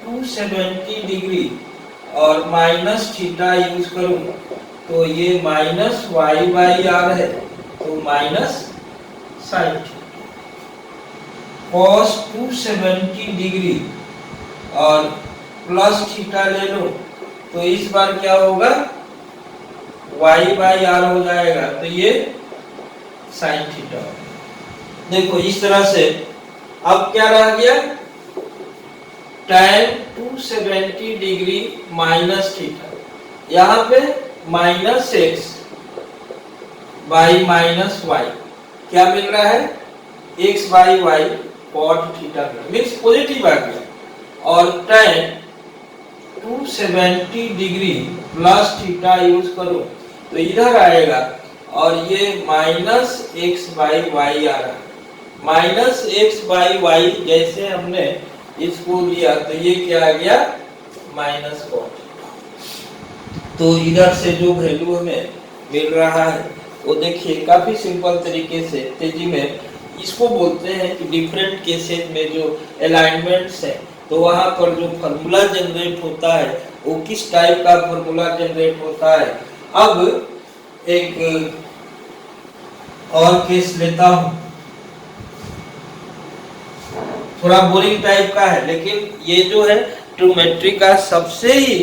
S1: 270 degree और माइनस थीटा यूज करूं तो ये माइनस वाई बाई आर है, तो minus sine theta. Cos 270 degree और प्लस थीटा ले लो तो इस बार क्या होगा, वाई बाई आर हो जाएगा, तो ये साइन थीटा। देखो इस तरह से अब क्या रह गया, tan 270 डिग्री माइनस थीटा, यहाँ पे minus x by minus y, क्या मिल रहा है, x by y cot theta means positive आ गया, और tan 270 degree plus theta use करो तो इधर आएगा, और ये माइनस एक्स बाई वाई आ रहा है। माइनस एक्स बाई वाई जैसे हमने इसको लिया तो ये क्या आ गया, माइनस कॉट। तो इधर से जो वैल्यू हमें मिल रहा है वो देखिए काफी सिंपल तरीके से तेजी में इसको बोलते हैं कि डिफरेंट केसेस में जो अलाइनमेंट्स है तो वहां पर जो फॉर्मूला जनरेट होता है वो किस टाइप का फॉर्मूला जनरेट होता है। अब एक और केस लेता हूं, थोड़ा बोरिंग टाइप का है लेकिन ये जो है ट्रिग्नोमेट्री का सबसे ही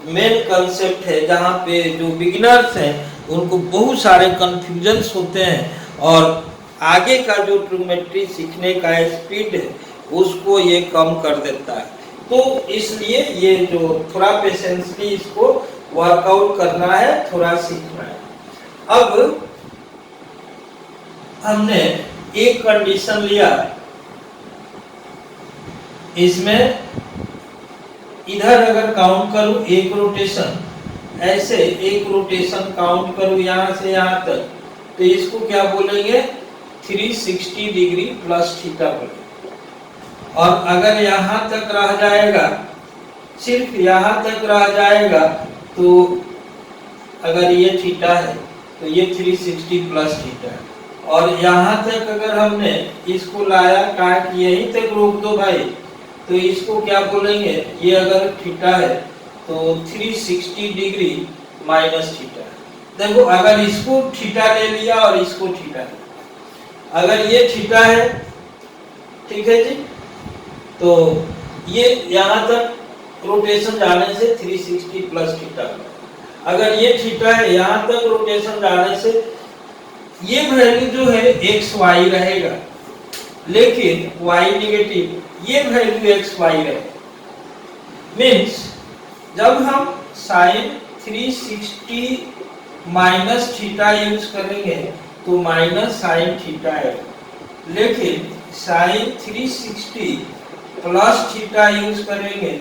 S1: मेन कंसेप्ट है, जहाँ पे जो बिगिनर्स हैं उनको बहुत सारे कंफ्यूजन्स होते हैं और आगे का जो ट्रिग्नोमेट्री सीखने का स्पीड है उसको ये कम कर देता है। तो इसलिए ये जो थोड़ा पेशेंसली इसको वर्कआउट करना है, थोड़ा सीखना है। अब हमने एक कंडीशन लिया, इसमें इधर अगर काउंट करूं एक रोटेशन, ऐसे एक रोटेशन काउंट करूं यहां से यहां तक, तो इसको क्या बोलेंगे, 360 डिग्री प्लस थीटा बोलेंगे। और अगर यहां तक रह जाएगा, सिर्फ यहां तक रह जाएगा, तो अगर ये थीटा है तो ये 360 प्लस थीटा है, और यहां तक अगर हमने इसको लाया कहा कि यहीं तक रोक दो भाई, तो इसको क्या बोलेंगे, ये अगर थीटा है तो 360 डिग्री माइनस थीटा। देखो अगर इसको थीटा ले लिया और इसको थीटा ले, अगर ये थीटा है, ठीक है जी, तो ये यहाँ तक रोटेशन जाने से 360 प्लस थीटा। अगर ये थीटा है, यहाँ तक रोटेशन जाने से ये वैल्यू जो है एक्स वाई रहेगा, लेकिन वाई नेगेटिव, ये वैल्यू एक्स वाई रहेगा। मीन्स जब हम साइन 360 माइनस थीटा यूज करेंगे तो माइनस साइन थीटा है, लेकिन साइन 360 प्लस थीटा यूज करेंगे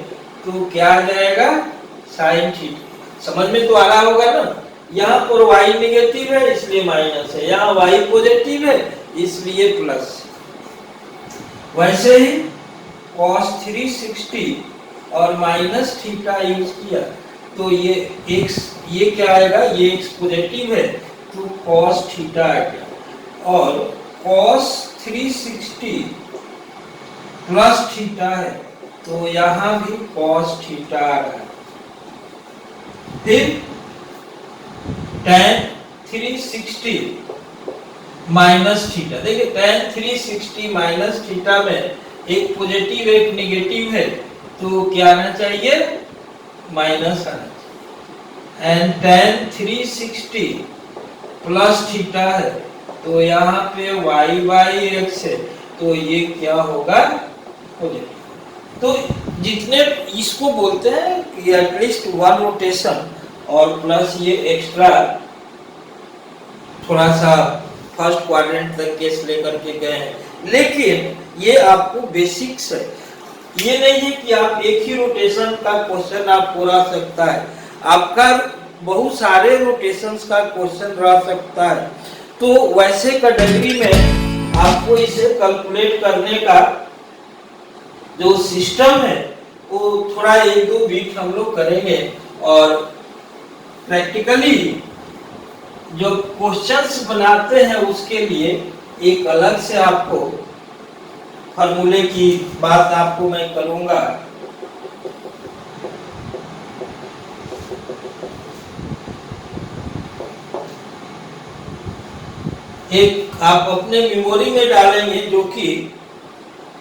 S1: तो क्या आ जाएगा, साइन थीटा। समझ में तो आ रहा होगा ना, यहाँ पर y नेगेटिव है इसलिए माइनस है, यहाँ y पॉजिटिव है इसलिए प्लस। वैसे ही cos 360 और माइनस थीटा यूज किया तो ये x, ये क्या आएगा, ये x पॉजिटिव है तो cos थीटा आ गया, और cos 360 प्लस थीटा है तो यहाँ भी cos थीटा आ रहा है। फिर tan 360 माइनस थीटा, देखिए tan 360 माइनस थीटा में एक पॉजिटिव एक नेगेटिव है तो क्या आना चाहिए, माइनस आना चाहिए। एंड tan 360 प्लस थीटा है तो यहाँ पे y बाई एक्स है तो ये क्या होगा, पॉजिटिव। तो जितने इसको बोलते हैं कि एटलीस्ट वन रोटेशन और प्लस ये एक्स्ट्रा थोड़ा सा फर्स्ट क्वाड्रेंट तक केस लेकर के गए हैं, लेकिन ये आपको बेसिक्स है। ये नहीं है कि आप एक ही रोटेशन का क्वेश्चन आप पूरा सकता है, आपका बहुत सारे रोटेशंस का क्वेश्चन रह सकता है। तो वैसे कैटेगरी में आपको इसे कैलकुलेट करने का जो सिस्टम है वो थोड़ा एक दो वीक हम लोग करेंगे, और प्रैक्टिकली जो क्वेश्चंस बनाते हैं उसके लिए एक अलग से आपको फॉर्मूले की बात आपको मैं करूंगा। एक आप अपने मेमोरी में डालेंगे जो कि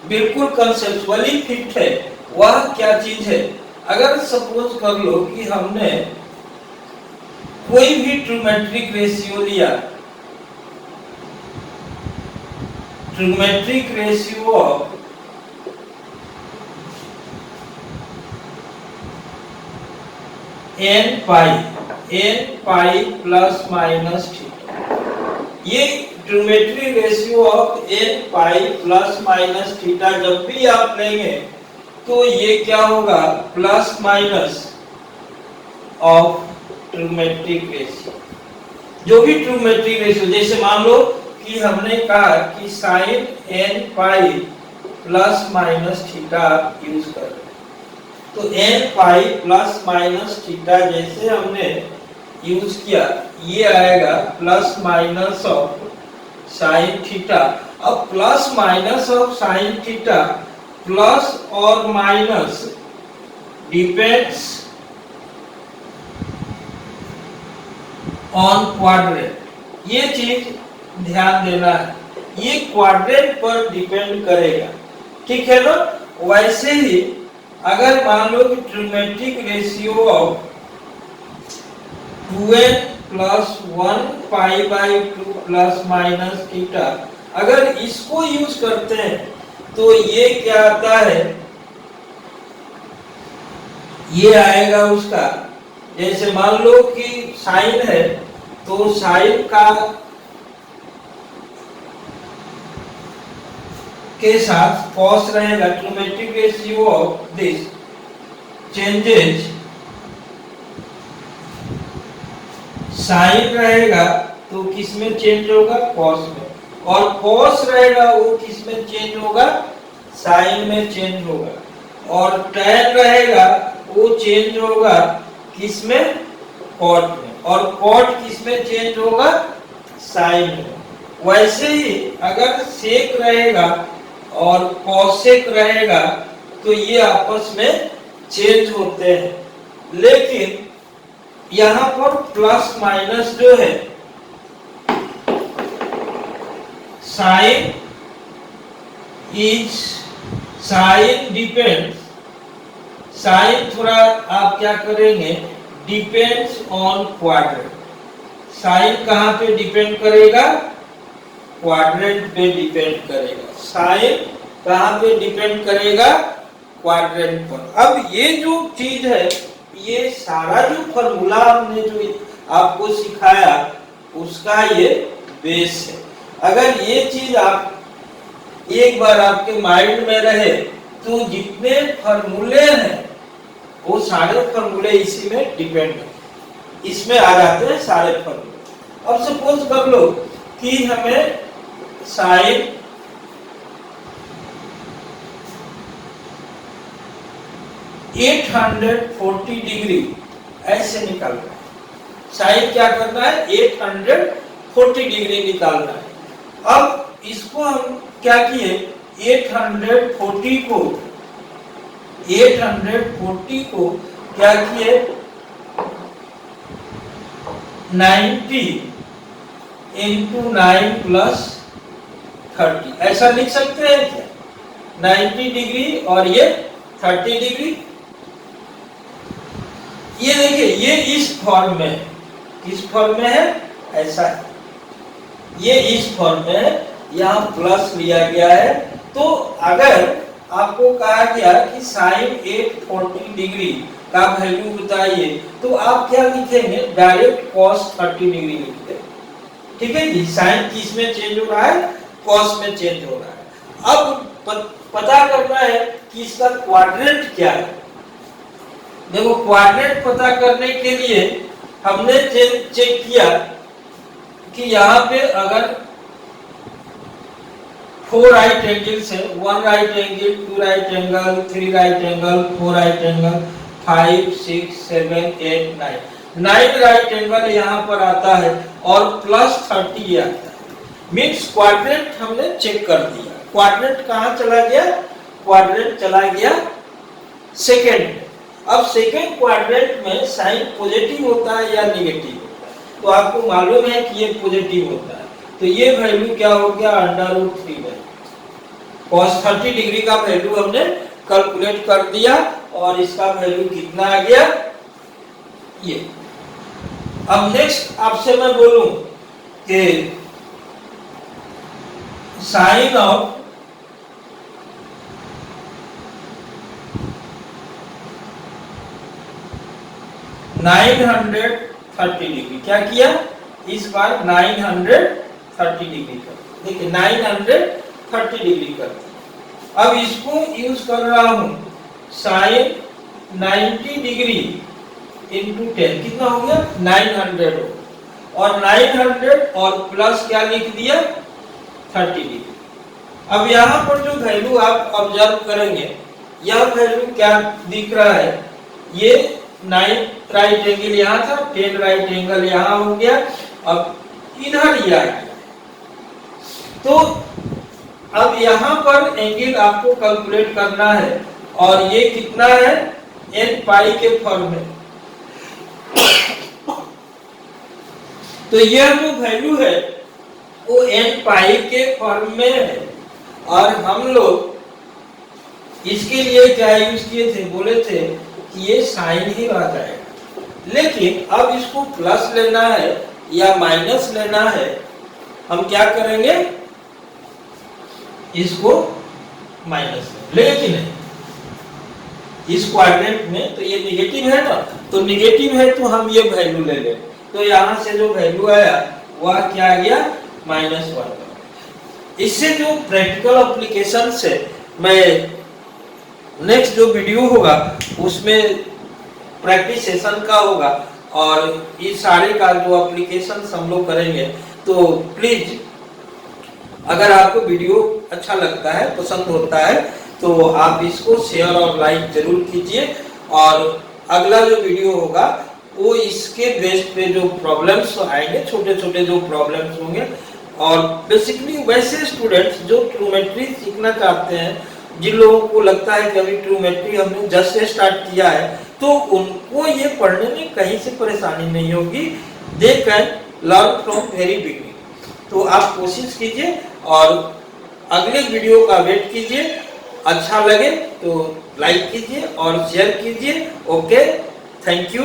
S1: बिल्कुल कंसेप्चुअली फिट है। वह क्या चीज है? अगर सपोज कर लो कि हमने कोई भी ट्रिग्नोमेट्रिक रेशियो लिया, trigonometric ratio of n pi plus minus theta. ये trigonometric ratio of n pi plus minus theta जब भी आप लेंगे तो ये क्या होगा? Plus minus of trigonometric ratio. जो भी ट्रिग्नोमेट्रिक रेशियो, जैसे मान लो कि हमने कहा कि sine n pi plus minus theta use कर, तो n pi plus minus theta जैसे हमने यूज किया, ये आएगा plus minus of sine theta. अब plus minus of sine theta, plus और माइनस डिपेंड्स ऑन क्वाड्रेंट। ये चीज ध्यान देना है, ये क्वाड्रेंट पर डिपेंड करेगा, ठीक है ना। वैसे ही अगर मान लो कि trigonometric ratio of 2n plus 1 pi by 2 plus minus theta, अगर इसको यूज करते हैं तो ये क्या आता है? ये आएगा उसका, जैसे मान लो कि साइन है तो साइन का के साथ कॉस रहेगा। Trigonometric ratio of this changes, sine रहेगा तो किस में चेंज होगा? कॉस में, और कॉस रहेगा वो किस में चेंज होगा? साइन में चेंज होगा, और टैन रहेगा वो चेंज होगा किस में? कॉट में, और कॉट किस में चेंज होगा? साइन में। वैसे ही अगर सेक रहेगा और कॉसेक रहेगा तो ये आपस में चेंज होते हैं, लेकिन यहां पर प्लस माइनस जो है, sign is sign depends, sign थोड़ा आप क्या करेंगे? Depends on quadrant. साइन कहां पे डिपेंड करेगा? क्वाड्रेंट पे डिपेंड करेगा। साइन कहां पे डिपेंड करेगा? क्वाड्रेंट पर। अब ये जो चीज है, ये सारा जो फॉर्मूला हमने जो आपको सिखाया उसका ये बेस है। अगर ये चीज आप एक बार आपके माइंड में रहे तो जितने फॉर्मूले हैं वो सारे फॉर्मूले इसी में डिपेंड है, इसमें आ जाते हैं सारे फॉर्मूले। अब सपोज कर लो कि हमें साइन एट 840 डिग्री ऐसे निकालना है। साइन क्या करना है? 840 डिग्री निकालना है। अब इसको हम क्या किए? 840 को क्या किए? 90 इंटू 9 प्लस 30 ऐसा लिख सकते हैं क्या? 90 डिग्री और ये 30 डिग्री। ये देखिए, ये इस फॉर्म में है। किस फॉर्म में है? ऐसा है, ये इस फॉर्म में है, यहाँ प्लस लिया गया है। तो अगर आपको कहा गया कि साइन 840 डिग्री का वैल्यू बताइए, तो आप क्या लिखेंगे? डायरेक्ट कॉस 30 डिग्री लिखते, ठीक है जी। साइन किस में चेंज हो रहा है? कॉस में चेंज हो रहा है। अब पता करना है कि इसका क्वाड्रेंट क्या है। देखो, क्वाड्रेंट पता करने के लिए हमने चेक किया कि यहाँ पे अगर 4 राइट एंगल्स है, 1 right angle, 2 right angle, 3 right angle, 4 right angle, 5, 6, 7, 8, 9 right angle यहाँ पर आता है, और प्लस 30 आता है। मीन्स क्वाड्रेंट हमने चेक कर दिया। क्वाड्रेंट कहाँ चला गया? क्वाड्रेंट चला गया सेकेंड। अब सेकेंड क्वाड्रेंट में साइन पॉजिटिव होता है या नेगेटिव होता है? तो आपको मालूम है कि ये पॉजिटिव होता है। तो ये वैल्यू क्या हो गया, √3 cos 30 डिग्री का वैल्यू हमने कैलकुलेट कर दिया और इसका वैल्यू कितना आ गया ये। अब नेक्स्ट आपसे मैं बोलूं कि साइन ऑफ (930 डिग्री) क्या किया इस बार 930 डिग्री कर, देखिए 930 डिग्री कर। अब इसको यूज कर रहा हूं साइन 90 डिग्री इंटू 10 कितना हो गया 900 हो, और 900 और प्लस क्या लिख दिया 30 डिग्री। अब यहाँ पर जो वैल्यू आप ऑब्जर्व करेंगे, यह वैल्यू क्या दिख रहा है, ये 9 राइट एंगल यहाँ था, 10 राइट एंगल यहाँ हो गया, अब इधर ये आ गया। तो अब यहाँ पर एंगल आपको कैलकुलेट करना है और ये कितना है n पाई के फॉर्म में। तो यह जो वैल्यू है वो n पाई के फॉर्म में है, और हम लोग इसके लिए क्या यूज किए थे, बोले थे कि ये साइन ही आ जाएगा, लेकिन अब इसको प्लस लेना है या माइनस लेना है, हम क्या करेंगे इसको माइनस लेंगे कि नहीं, इस क्वाड्रेंट में तो ये निगेटिव है ना, तो निगेटिव है तो हम ये वैल्यू ले लें, तो यहाँ से जो वैल्यू आया वह क्या आ गया -1। इससे जो प्रैक्टिकल एप्लीकेशन से मैं नेक्स्ट जो वीडियो होगा उसमें प्रैक्टिस सेशन का होगा, और इस सारे का जो एप्लीकेशन हम लोग करेंगे। तो प्लीज अगर आपको वीडियो अच्छा लगता है, पसंद होता है, तो आप इसको शेयर और लाइक जरूर कीजिए, और अगला जो वीडियो होगा वो इसके बेस पे जो प्रॉब्लम्स आएंगे, छोटे छोटे जो प्रॉब्लम्स होंगे, और बेसिकली वैसे स्टूडेंट्स जो ट्रूमेट्री सीखना चाहते हैं, जिन लोगों को लगता है कि अभी ट्रूमेट्री हमने जस्ट से स्टार्ट किया है, तो उनको ये पढ़ने में कहीं से परेशानी नहीं होगी, they can learn from very beginning. तो आप कोशिश कीजिए और अगले वीडियो का वेट कीजिए, अच्छा लगे तो लाइक कीजिए और शेयर कीजिए। Okay, thank you.